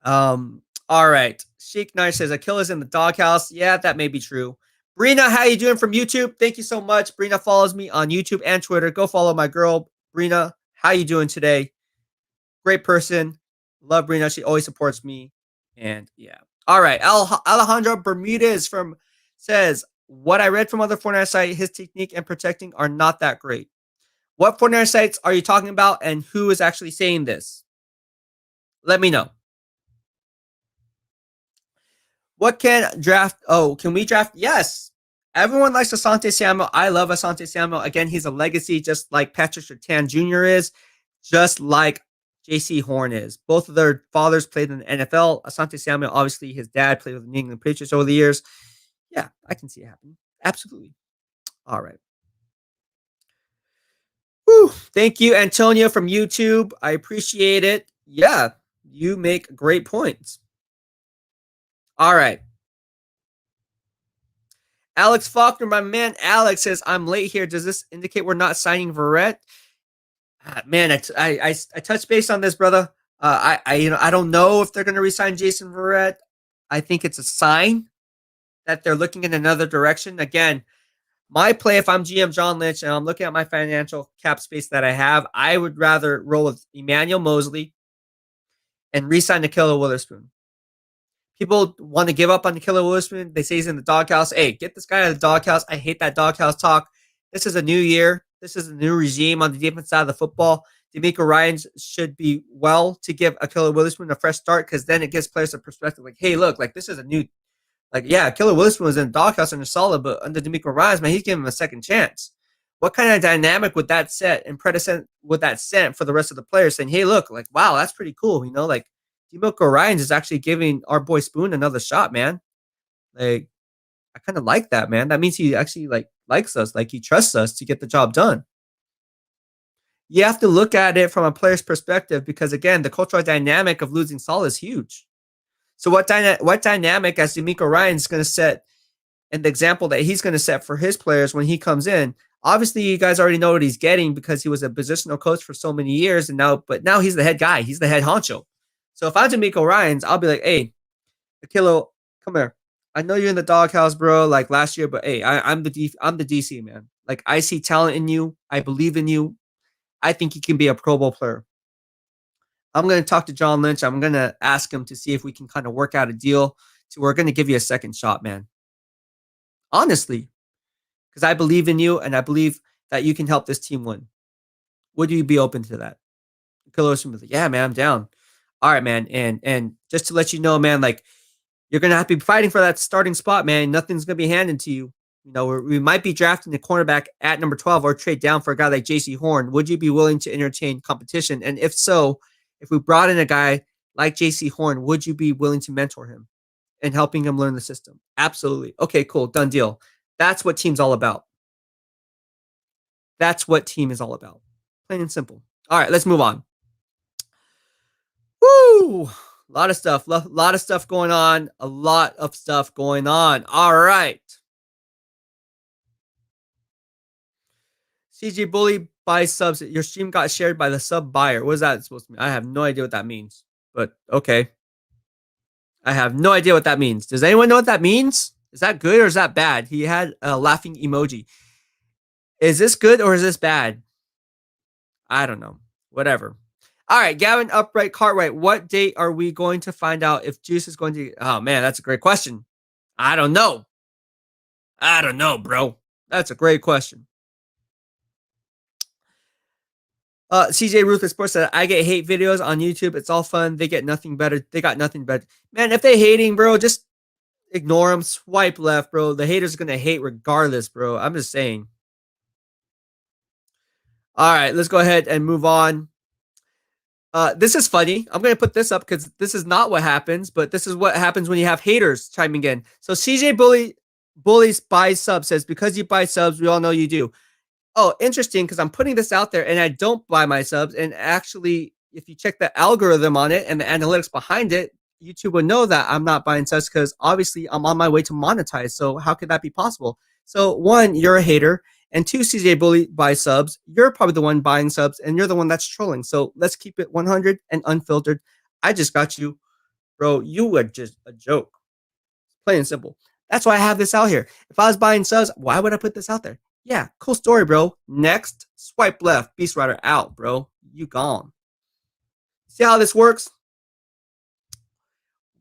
All right. Sheik Knight says Achilles in the doghouse. Yeah, that may be true. Brina, how you doing from YouTube? Thank you so much. Brina follows me on YouTube and Twitter. Go follow my girl, Brina. How you doing today? Great person. Love Brina. She always supports me. And yeah. All right. Alejandro Bermudez says, what I read from other 49er sites, his technique and protecting are not that great. What 49er sites are you talking about and who is actually saying this? Let me know. What can we draft? Yes. Everyone likes Asante Samuel. I love Asante Samuel. Again, he's a legacy, just like Patrick Surtain Jr. is, just like J.C. Horn is. Both of their fathers played in the NFL. Asante Samuel, obviously, his dad played with the New England Patriots over the years. Yeah, I can see it happening. Absolutely. All right. Whew. Thank you, Antonio from YouTube. I appreciate it. Yeah, you make great points. All right. Alex Faulkner, my man Alex says, I'm late here. Does this indicate we're not signing Verrett? Man, I touched base on this, brother. I don't know if they're going to resign Jason Verrett. I think it's a sign that they're looking in another direction. Again, my play, if I'm GM John Lynch and I'm looking at my financial cap space that I have, I would rather roll with Emmanuel Moseley and re-sign Ahkello Witherspoon. People want to give up on Ahkello Witherspoon. They say he's in the doghouse. Hey, get this guy out of the doghouse. I hate that doghouse talk. This is a new year. This is a new regime on the defense side of the football. D'Amico Ryans should be well to give Ahkello Witherspoon a fresh start because then it gives players a perspective like, hey, look, like this is a new, like, yeah, Ahkello Witherspoon was in the doghouse and they're solid, but under D'Amico Ryans, man, he's giving him a second chance. What kind of dynamic would that set and precedent would that set for the rest of the players saying, hey, look, like, wow, that's pretty cool. Like, D'Amico Ryans is actually giving our boy Spoon another shot, man. Like, I kind of like that, man. That means he actually likes us, like he trusts us to get the job done. You have to look at it from a player's perspective because, again, the cultural dynamic of losing Saul is huge. So what dynamic as D'Amico Ryans is going to set and the example that he's going to set for his players when he comes in? Obviously, you guys already know what he's getting because he was a positional coach for so many years, but now he's the head guy. He's the head honcho. So if I'm D'Amico Ryans, I'll be like, hey, Ahkello, come here. I know you're in the doghouse, bro, like last year, but hey, I'm the DC, man. Like, I see talent in you. I believe in you. I think he can be a Pro Bowl player. I'm going to talk to John Lynch. I'm going to ask him to see if we can kind of work out a deal to we're going to give you a second shot, man. Honestly, because I believe in you and I believe that you can help this team win. Would you be open to that? Killer was like, yeah, man, I'm down. All right, man. And just to let you know, man, like you're gonna have to be fighting for that starting spot, man. Nothing's gonna be handed to you. You know, we might be drafting the cornerback at number 12 or trade down for a guy like J.C. Horn. Would you be willing to entertain competition? And if so, if we brought in a guy like J.C. Horn, would you be willing to mentor him and helping him learn the system? Absolutely. Okay, cool. Done deal. That's what team's all about. That's what team is all about. Plain and simple. All right, let's move on. Woo! A lot of stuff. Lot of stuff going on. A lot of stuff going on. All right. CJ Bully buys subs. Your stream got shared by the sub buyer. What is that supposed to mean? I have no idea what that means. But okay. I have no idea what that means. Does anyone know what that means? Is that good or is that bad? He had a laughing emoji. Is this good or is this bad? I don't know. Whatever. All right, Gavin Upright Cartwright. What date are we going to find out if Juice is going to? Oh man, that's a great question. I don't know. I don't know, bro. That's a great question. CJ Ruthless Sports said, I get hate videos on YouTube. It's all fun. They get nothing better. They got nothing better. Man, if they hating, bro, just ignore them. Swipe left, bro. The haters are going to hate regardless, bro. I'm just saying. All right, let's go ahead and move on. This is funny. I'm going to put this up because this is not what happens, but this is what happens when you have haters chiming in. So CJ Bullies buys subs says, because you buy subs, we all know you do. Oh, interesting, because I'm putting this out there and I don't buy my subs. And actually, if you check the algorithm on it and the analytics behind it, YouTube would know that I'm not buying subs because obviously I'm on my way to monetize. So how could that be possible? So one, you're a hater. And two, CJ Bully buys subs. You're probably the one buying subs and you're the one that's trolling. So let's keep it 100 and unfiltered. I just got you, bro. You were just a joke. Plain and simple. That's why I have this out here. If I was buying subs, why would I put this out there? Yeah, cool story, bro. Next, swipe left. BEASTwriter out, bro. You gone. See how this works?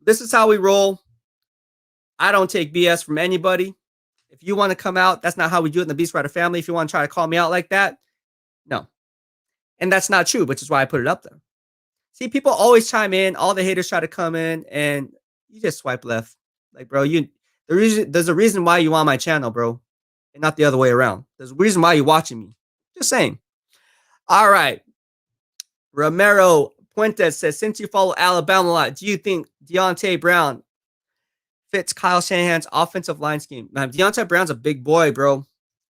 This is how we roll. I don't take BS from anybody. If you want to come out, that's not how we do it in the BEASTwriter family. If you want to try to call me out like that, no. And that's not true, which is why I put it up there. See, people always chime in. All the haters try to come in, and you just swipe left. Like, bro, there's a reason why you on my channel, bro, and not the other way around. There's a reason why you're watching me. Just saying. All right. Romero Puentes says, since you follow Alabama a lot, do you think Deontay Brown fits Kyle Shanahan's offensive line scheme? Man, Deontay Brown's a big boy, bro.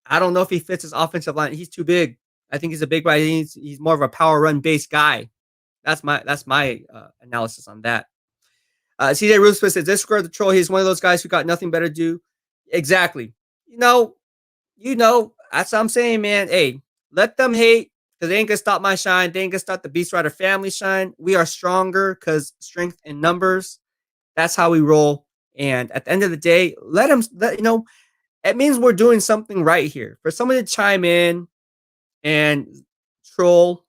I don't know if he fits his offensive line. He's too big. I think he's a big guy. He's more of a power run based guy. That's my analysis on that. CJ Roosevelt says, Discord the troll. He's one of those guys who got nothing better to do. Exactly. You know, that's what I'm saying, man. Hey, let them hate because they ain't gonna stop my shine. They ain't gonna stop the BEASTwriter family shine. We are stronger because strength in numbers. That's how we roll. And at the end of the day, let it means we're doing something right here. For someone to chime in and troll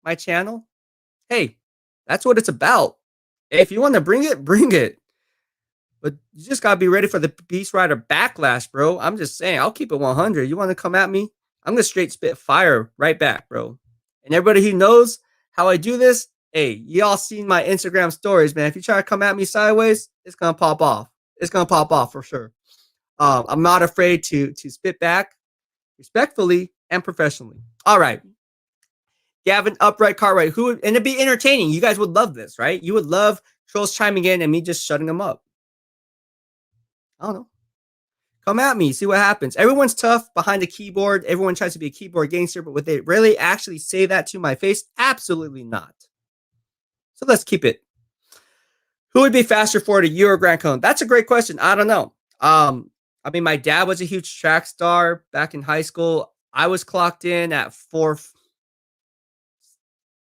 my channel, hey, that's what it's about. If you want to bring it, bring it. But you just got to be ready for the BEASTwriter backlash, bro. I'm just saying, I'll keep it 100. You want to come at me? I'm going to straight spit fire right back, bro. And everybody who knows how I do this, hey, y'all seen my Instagram stories, man. If you try to come at me sideways, it's going to pop off. It's going to pop off for sure. I'm not afraid to spit back respectfully and professionally. All right. Gavin Upright Cartwright, and it'd be entertaining. You guys would love this, right? You would love trolls chiming in and me just shutting them up. I don't know. Come at me, see what happens. Everyone's tough behind a keyboard. Everyone tries to be a keyboard gangster, but would they really actually say that to my face? Absolutely not. So let's keep it. Who would be faster for it, you or Grant Cohn? That's a great question. I don't know. I mean, my dad was a huge track star back in high school. I was clocked in at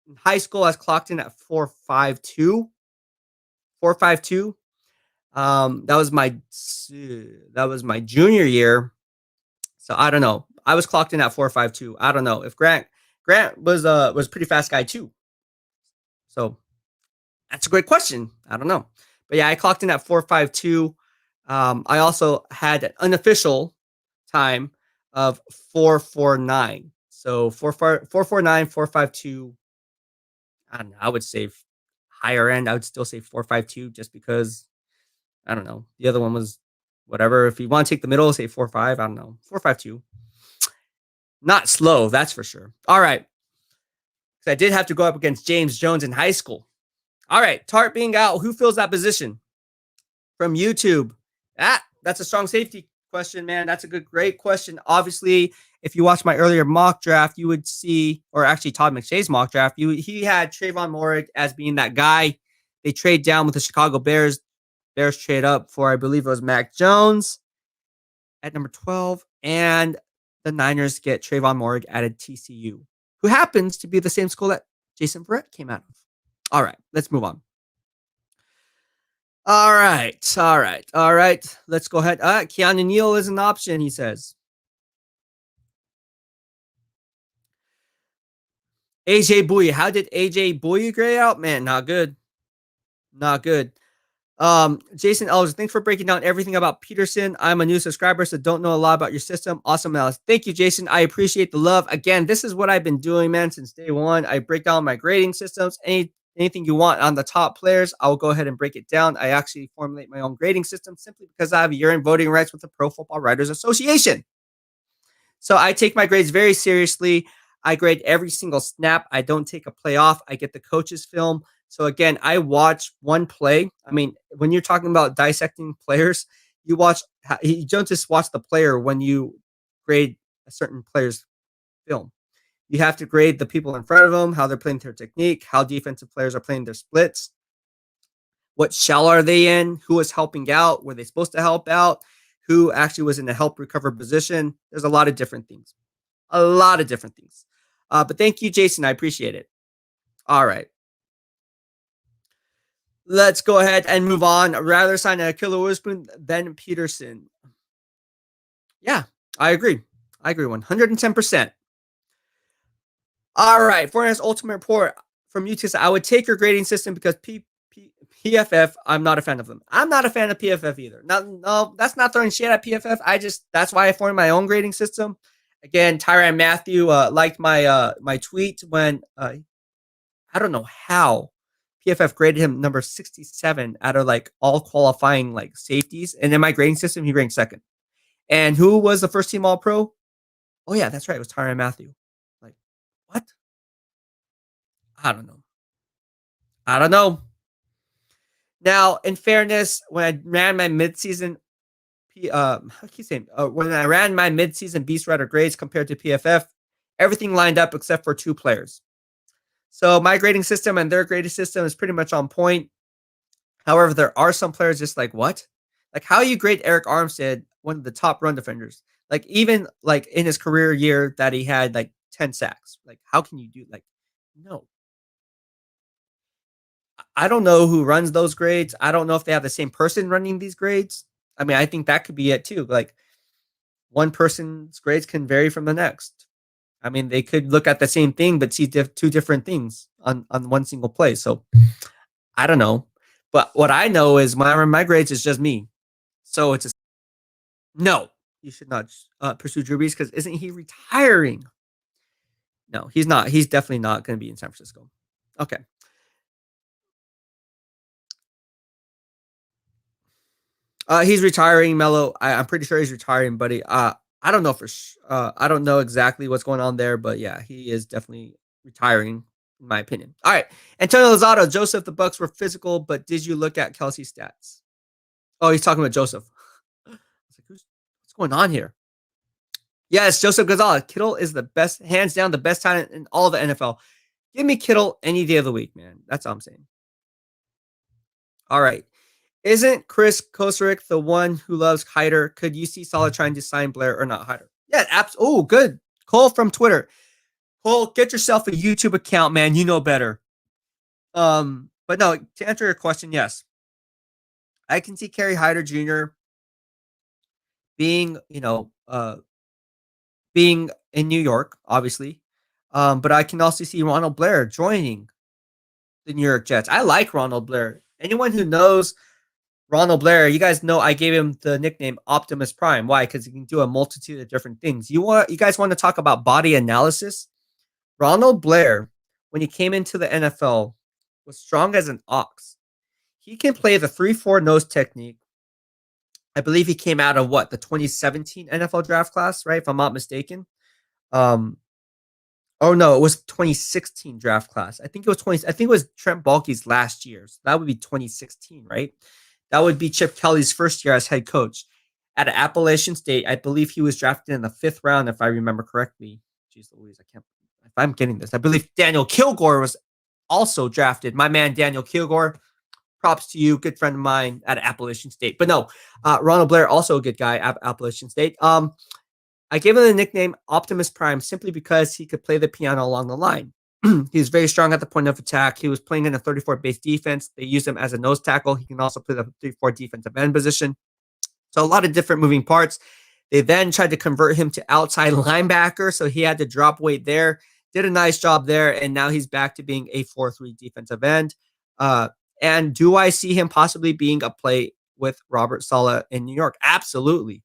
in high school. I was clocked in at 4.52. 4.52. That was my junior year. So I don't know. I was clocked in at 4.52. I don't know if Grant Grant was a pretty fast guy too. So that's a great question. I don't know. But yeah, I clocked in at 4.52. I also had an unofficial time of 4.49. So 4.49, 4.52. I don't know. I would say higher end. I would still say 4.52 just because I don't know. The other one was whatever. If you want to take the middle, say 4.5. I don't know. 4.52. Not slow, that's for sure. All right. Because I did have to go up against James Jones in high school. All right. Tart being out. Who fills that position? From YouTube. That's a strong safety question, man. That's a great question. Obviously, if you watch my earlier mock draft, you would see, or actually Todd McShay's mock draft, he had Trayvon Moehrig as being that guy. They trade down with the Chicago Bears. Bears trade up for, I believe it was Mac Jones at number 12. And the Niners get Trayvon Moehrig at TCU, who happens to be the same school that Jason Verrett came out of. All right, let's move on. All right. Let's go ahead. Keanu Neal is an option, he says. AJ Bouye. How did AJ Bouye grade out? Man, not good. Not good. Jason Ellis, thanks for breaking down everything about Peterson. I'm a new subscriber, so don't know a lot about your system. Awesome, Alice. Thank you, Jason. I appreciate the love. Again, this is what I've been doing, man, since day one. I break down my grading systems. Anything you want on the top players, I'll go ahead and break it down. I actually formulate my own grading system simply because I have year-end voting rights with the Pro Football Writers Association. So I take my grades very seriously. I grade every single snap. I don't take a play off. I get the coach's film. So again, I watch one play. I mean, when you're talking about dissecting players, you don't just watch the player when you grade a certain player's film. You have to grade the people in front of them, how they're playing their technique, how defensive players are playing their splits, what shell are they in, who is helping out, were they supposed to help out, who actually was in a help recover position. There's a lot of different things. But thank you, Jason. I appreciate it. All right. Let's go ahead and move on. Rather sign a killer Witherspoon than Peterson. Yeah, I agree. 110%. All right. Fortnite's ultimate report from UTS. I would take your grading system because PFF, I'm not a fan of them. I'm not a fan of PFF either. No, that's not throwing shit at PFF. That's why I formed my own grading system. Again, Tyrann Mathieu liked my tweet when I don't know how PFF graded him number 67 out of like all qualifying like safeties, and in my grading system he ranked second. And who was the first team All Pro? Oh yeah, that's right. It was Tyrann Mathieu. Like what? I don't know. Now, in fairness, when I ran my midseason, when I ran my midseason BEASTwriter grades compared to PFF, everything lined up except for two players. So my grading system and their grading system is pretty much on point. However, there are some players just like, what? Like, how you grade Eric Armstead, one of the top run defenders? Like, even like in his career year that he had like 10 sacks. Like, how can you do like, no. I don't know who runs those grades. I don't know if they have the same person running these grades. I mean, I think that could be it too. Like, one person's grades can vary from the next. I mean, they could look at the same thing but see two different things on one single play. So I don't know. But what I know is my grades is just me. So it's no. You should not pursue Drew Brees because isn't he retiring? No, he's not. He's definitely not going to be in San Francisco. Okay. He's retiring, Mello. I'm pretty sure he's retiring, buddy. I don't know I don't know exactly what's going on there, but yeah, he is definitely retiring, in my opinion. All right, Antonio Lozado, Joseph. The Bucks were physical, but did you look at Kelsey's stats? Oh, he's talking about Joseph. I was like, what's going on here? Yes, Joseph Gonzalez. Kittle is the best, hands down, the best talent in all the NFL. Give me Kittle any day of the week, man. That's all I'm saying. All right. Isn't Chris Kosarick the one who loves Hyder? Could you see Solid trying to sign Blair or not Hyder? Yeah, oh, good. Cole from Twitter. Cole, get yourself a YouTube account, man. You know better. But no, to answer your question, yes. I can see Kerry Hyder Jr. being, being in New York, obviously. But I can also see Ronald Blair joining the New York Jets. I like Ronald Blair. Anyone who knows Ronald Blair, you guys know I gave him the nickname Optimus Prime. Why? Because he can do a multitude of different things. You guys want to talk about body analysis? Ronald Blair, when he came into the NFL, was strong as an ox. He can play the 3-4 nose technique. I believe he came out of what, the 2017 NFL draft class, right? If I'm not mistaken. Um, oh no, it was 2016 draft class. I think it was Trent Baalke's last year. So that would be 2016, right? That would be Chip Kelly's first year as head coach. At Appalachian State, I believe he was drafted in the 5th round, if I remember correctly. Jeez Louise, I can't. If I'm getting this, I believe Daniel Kilgore was also drafted. My man Daniel Kilgore, props to you, good friend of mine at Appalachian State. But no, Ronald Blair, also a good guy at Appalachian State. I gave him the nickname Optimus Prime simply because he could play the piano along the line. He's very strong at the point of attack. He was playing in a 34 base defense. They use him as a nose tackle. He can also play the 3-4 defensive end position. So a lot of different moving parts. They then tried to convert him to outside linebacker, so he had to drop weight there. Did a nice job there, and now he's back to being a 4-3 defensive end. And do I see him possibly being a play with Robert Saleh in New York? Absolutely.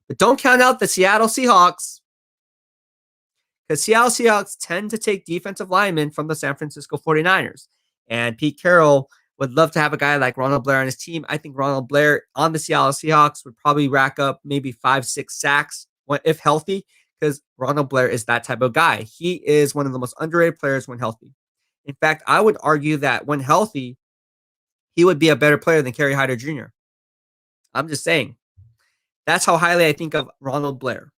But don't count out the Seattle Seahawks, because Seattle Seahawks tend to take defensive linemen from the San Francisco 49ers. And Pete Carroll would love to have a guy like Ronald Blair on his team. I think Ronald Blair on the Seattle Seahawks would probably rack up maybe 5-6 sacks if healthy, because Ronald Blair is that type of guy. He is one of the most underrated players when healthy. In fact, I would argue that when healthy, he would be a better player than Kerry Hyder Jr. I'm just saying. That's how highly I think of Ronald Blair.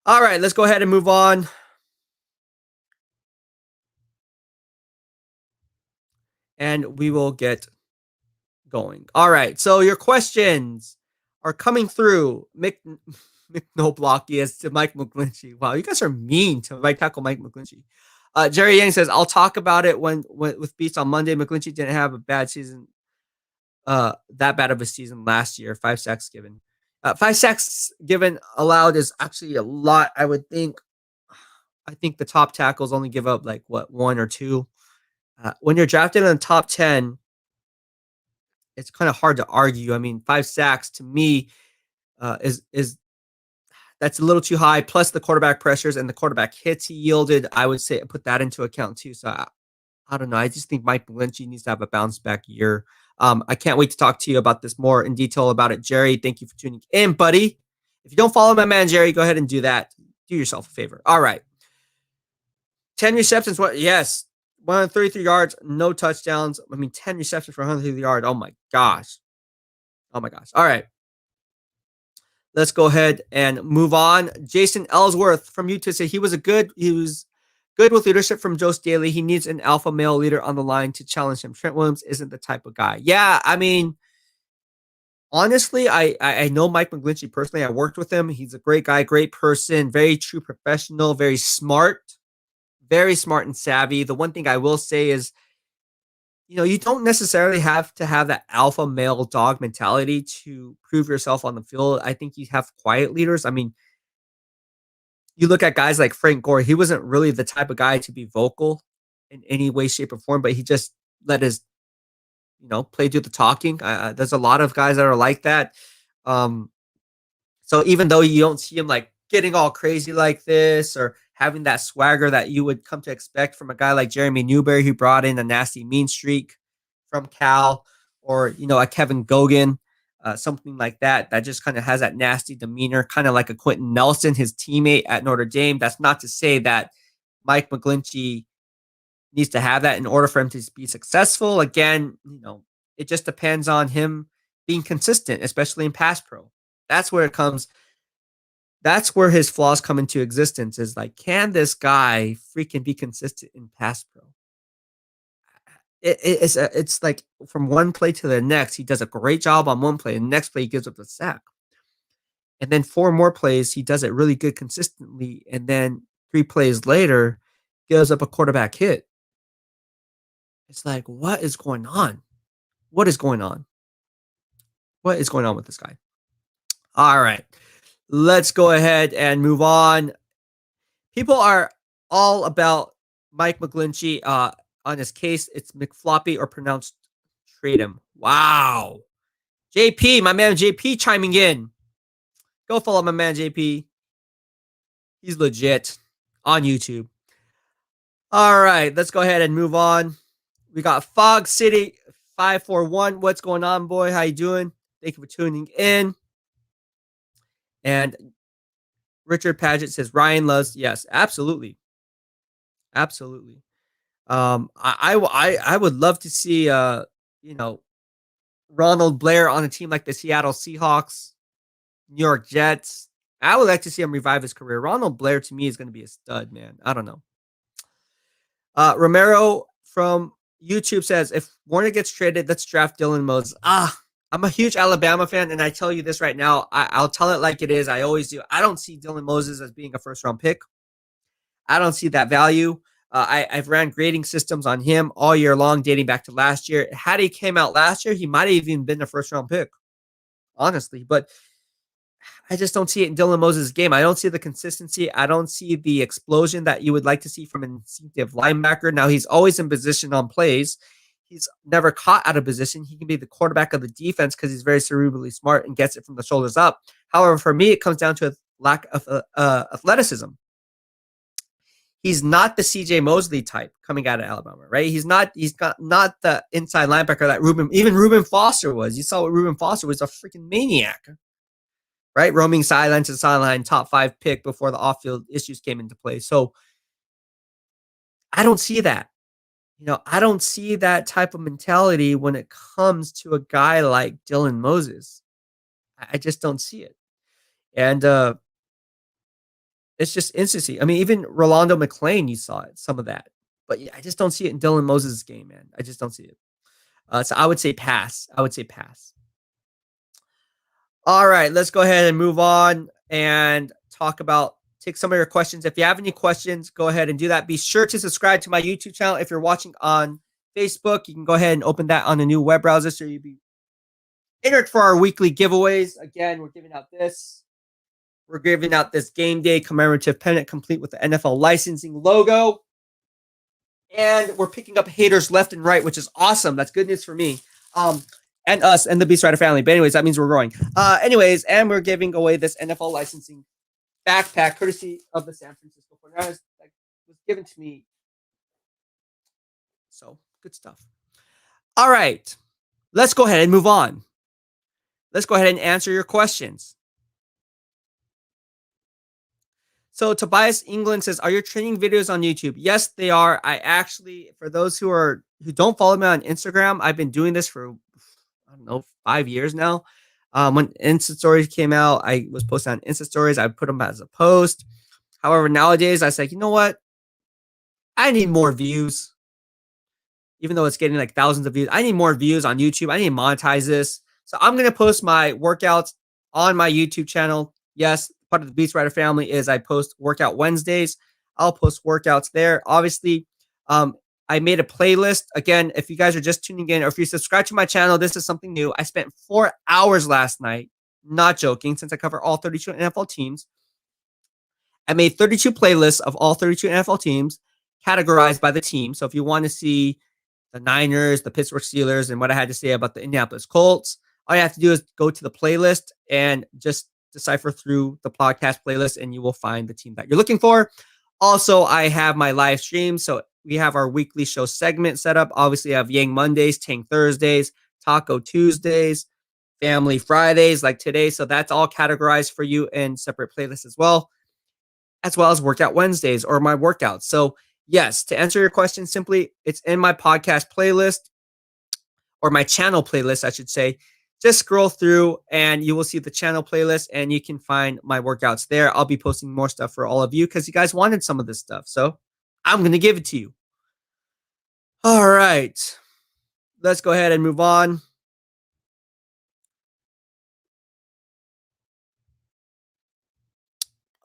All right, let's go ahead and move on. And we will get going. All right, so your questions are coming through. Mick Noblocky as to Mike McGlinchey. Wow, you guys are mean to right tackle Mike McGlinchey. Jerry Yang says, I'll talk about it when with Beats on Monday. McGlinchey didn't have a bad season, that bad of a season last year. 5 sacks given. 5 sacks given allowed is actually a lot, I would think. I think the top tackles only give up like what, 1 or 2. When you're drafted in the top 10, it's kind of hard to argue. I mean, 5 sacks to me is that's a little too high. Plus the quarterback pressures and the quarterback hits he yielded, I would say put that into account too. So I don't know. I just think Mike McGlinchey needs to have a bounce back year. I can't wait to talk to you about this more in detail about it, Jerry. Thank you for tuning in, buddy. If you don't follow my man Jerry, go ahead and do that. Do yourself a favor. All right. 10 receptions. What? Yes. 133 yards, no touchdowns. I mean, 10 receptions for 133 yards. Oh my gosh. Oh my gosh. All right. Let's go ahead and move on. Jason Ellsworth from Utah said he was good with leadership from Joe Staley. He needs an alpha male leader on the line to challenge him. Trent Williams isn't the type of guy. Yeah, I mean, honestly, I know Mike McGlinchey personally. I worked with him. He's a great guy, great person, very true professional, very smart and savvy. The one thing I will say is, you don't necessarily have to have that alpha male dog mentality to prove yourself on the field. I think you have quiet leaders. I mean, you look at guys like Frank Gore, he wasn't really the type of guy to be vocal in any way, shape, or form, but he just let his, play do the talking. There's a lot of guys that are like that. So even though you don't see him like getting all crazy like this or having that swagger that you would come to expect from a guy like Jeremy Newberry, who brought in a nasty mean streak from Cal, or, a Kevin Gogan, something like that just kind of has that nasty demeanor, kind of like a Quentin Nelson, his teammate at Notre Dame. That's not to say that Mike McGlinchey needs to have that in order for him to be successful. Again, it just depends on him being consistent, especially in pass pro. That's where it comes. That's where his flaws come into existence, is like, can this guy freaking be consistent in pass pro? It's like from one play to the next, he does a great job on one play, and the next play he gives up the sack. And then 4 more plays, he does it really good consistently, and then 3 plays later, gives up a quarterback hit. It's like, what is going on? What is going on? What is going on with this guy? All right. Let's go ahead and move on. People are all about Mike McGlinchey. On his case, it's McFloppy or pronounced trade him. Wow. JP, my man JP chiming in. Go follow my man JP. He's legit on YouTube. All right, let's go ahead and move on. We got Fog City 541. What's going on, boy? How you doing? Thank you for tuning in. And Richard Paget says Ryan loves. Yes, absolutely, absolutely. I would love to see Ronald Blair on a team like the Seattle Seahawks, New York Jets. I would like to see him revive his career. Ronald Blair to me is going to be a stud, man. I don't know. Romero from YouTube says, if Warner gets traded, let's draft Dylan Moses. I'm a huge Alabama fan, and I tell you this right now. I'll tell it like it is. I always do. I don't see Dylan Moses as being a first-round pick. I don't see that value. I've ran grading systems on him all year long, dating back to last year. Had he came out last year, he might have even been a first-round pick, honestly. But I just don't see it in Dylan Moses' game. I don't see the consistency. I don't see the explosion that you would like to see from an instinctive linebacker. Now, he's always in position on plays. He's never caught out of position. He can be the quarterback of the defense because he's very cerebrally smart and gets it from the shoulders up. However, for me, it comes down to a lack of athleticism. He's not the CJ Mosley type coming out of Alabama, right? He's not the inside linebacker that Reuben Foster was. You saw what Reuben Foster was, a freaking maniac, right? Roaming sideline to sideline, top 5 pick before the off-field issues came into play. So I don't see that. I don't see that type of mentality when it comes to a guy like Dylan Moses. I just don't see it. And it's just instancy. I mean, even Rolando McClain, you saw it, some of that. But I just don't see it in Dylan Moses' game, man. I just don't see it. So I would say pass. All right, let's go ahead and move on and take some of your questions. If you have any questions, go ahead and do that. Be sure to subscribe to my YouTube channel. If you're watching on Facebook, you can go ahead and open that on a new web browser so you'll be entered for our weekly giveaways. Again, we're giving out this. We're giving out this game day commemorative pennant complete with the NFL licensing logo. And we're picking up haters left and right, which is awesome. That's good news for me. And us and the BEASTwriter family. But anyways, that means we're growing. And we're giving away this NFL licensing backpack courtesy of the San Francisco 49ers that was given to me. So, good stuff. All right. Let's go ahead and move on. Let's go ahead and answer your questions. So Tobias England says, are your training videos on YouTube? Yes, they are. I actually, for those who don't follow me on Instagram, I've been doing this for 5 years now. When Insta Stories came out, I was posting on Insta Stories. I put them as a post. However, nowadays I say, you know what? I need more views. Even though it's getting like thousands of views, I need more views on YouTube. I need to monetize this. So I'm going to post my workouts on my YouTube channel. Yes, part of the BEASTwriter family is I post workout Wednesdays. I'll post workouts there. Obviously, I made a playlist. Again, if you guys are just tuning in or if you subscribe to my channel, this is something new. I spent 4 hours last night, not joking, since I cover all 32 NFL teams. I made 32 playlists of all 32 NFL teams categorized by the team. So if you want to see the Niners, the Pittsburgh Steelers, and what I had to say about the Indianapolis Colts, all you have to do is go to the playlist and just decipher through the podcast playlist and you will find the team that you're looking for. Also, I have my live stream. So we have our weekly show segment set up. Obviously, I have Yang Mondays, Tank Thursdays, Taco Tuesdays, Family Fridays like today. So that's all categorized for you in separate playlists as well as Workout Wednesdays or my workouts. So yes, to answer your question simply, it's in my podcast playlist or my channel playlist, I should say. Just scroll through and you will see the channel playlist and you can find my workouts there. I'll be posting more stuff for all of you because you guys wanted some of this stuff. So I'm going to give it to you. All right. Let's go ahead and move on.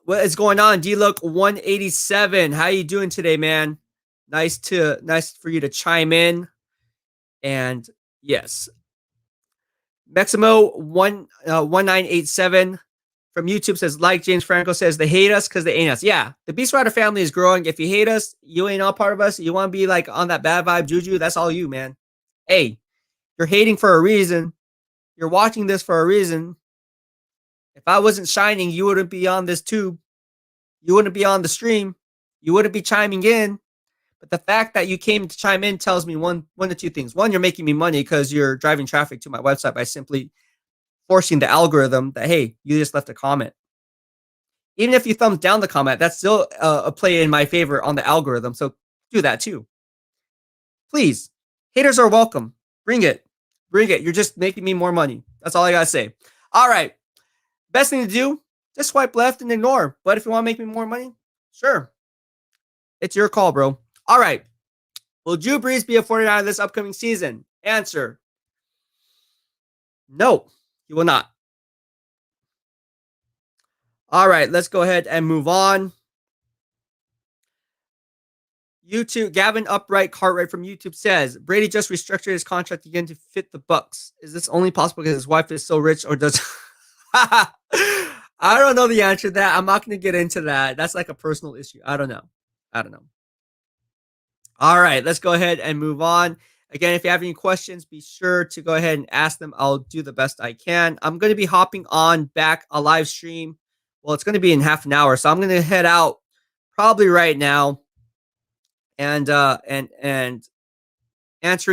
What is going on? D-Look 187. How you doing today, man? Nice for you to chime in. And yes. Maximo 1987 from YouTube says, like James Franco says, they hate us because they ain't us. Yeah, the BEASTwriter family is growing. If you hate us, you ain't all part of us. You want to be like on that bad vibe juju, that's all you, man. Hey, you're hating for a reason. You're watching this for a reason. If I wasn't shining, you wouldn't be on this tube. You wouldn't be on the stream. You wouldn't be chiming in. But the fact that you came to chime in tells me one of two things. One, you're making me money because you're driving traffic to my website by simply forcing the algorithm that, hey, you just left a comment. Even if you thumbs down the comment, that's still a play in my favor on the algorithm. So do that too. Please, haters are welcome. Bring it. Bring it. You're just making me more money. That's all I got to say. All right. Best thing to do, just swipe left and ignore. But if you want to make me more money, sure. It's your call, bro. All right. Will Drew Brees be a 49er this upcoming season? Answer. No, he will not. All right, let's go ahead and move on. YouTube, Gavin Upright Cartwright from YouTube says, Brady just restructured his contract again to fit the Bucks. Is this only possible because his wife is so rich, or does... I don't know the answer to that. I'm not going to get into that. That's like a personal issue. I don't know. All right, let's go ahead and move on. Again, if you have any questions, be sure to go ahead and ask them. I'll do the best I can. I'm going to be hopping on back a live stream. Well, it's going to be in half an hour, so I'm going to head out probably right now and answering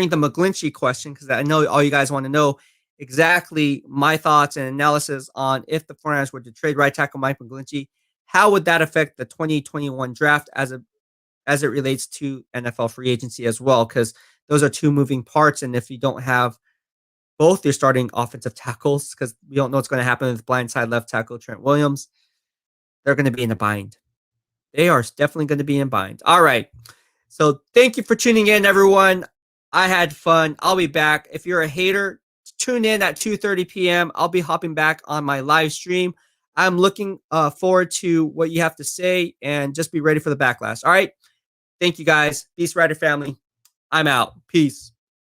the McGlinchey question, because I know all you guys want to know exactly my thoughts and analysis on if the 49ers were to trade right tackle Mike McGlinchey, how would that affect the 2021 draft as it relates to NFL free agency as well, because those are two moving parts. And if you don't have both your starting offensive tackles, because we don't know what's going to happen with blindside left tackle Trent Williams, they're going to be in a bind. They are definitely going to be in a bind. All right. So thank you for tuning in, everyone. I had fun. I'll be back. If you're a hater, tune in at 2:30 p.m. I'll be hopping back on my live stream. I'm looking forward to what you have to say, and just be ready for the backlash. All right. Thank you, guys. BEASTwriter family. I'm out. Peace.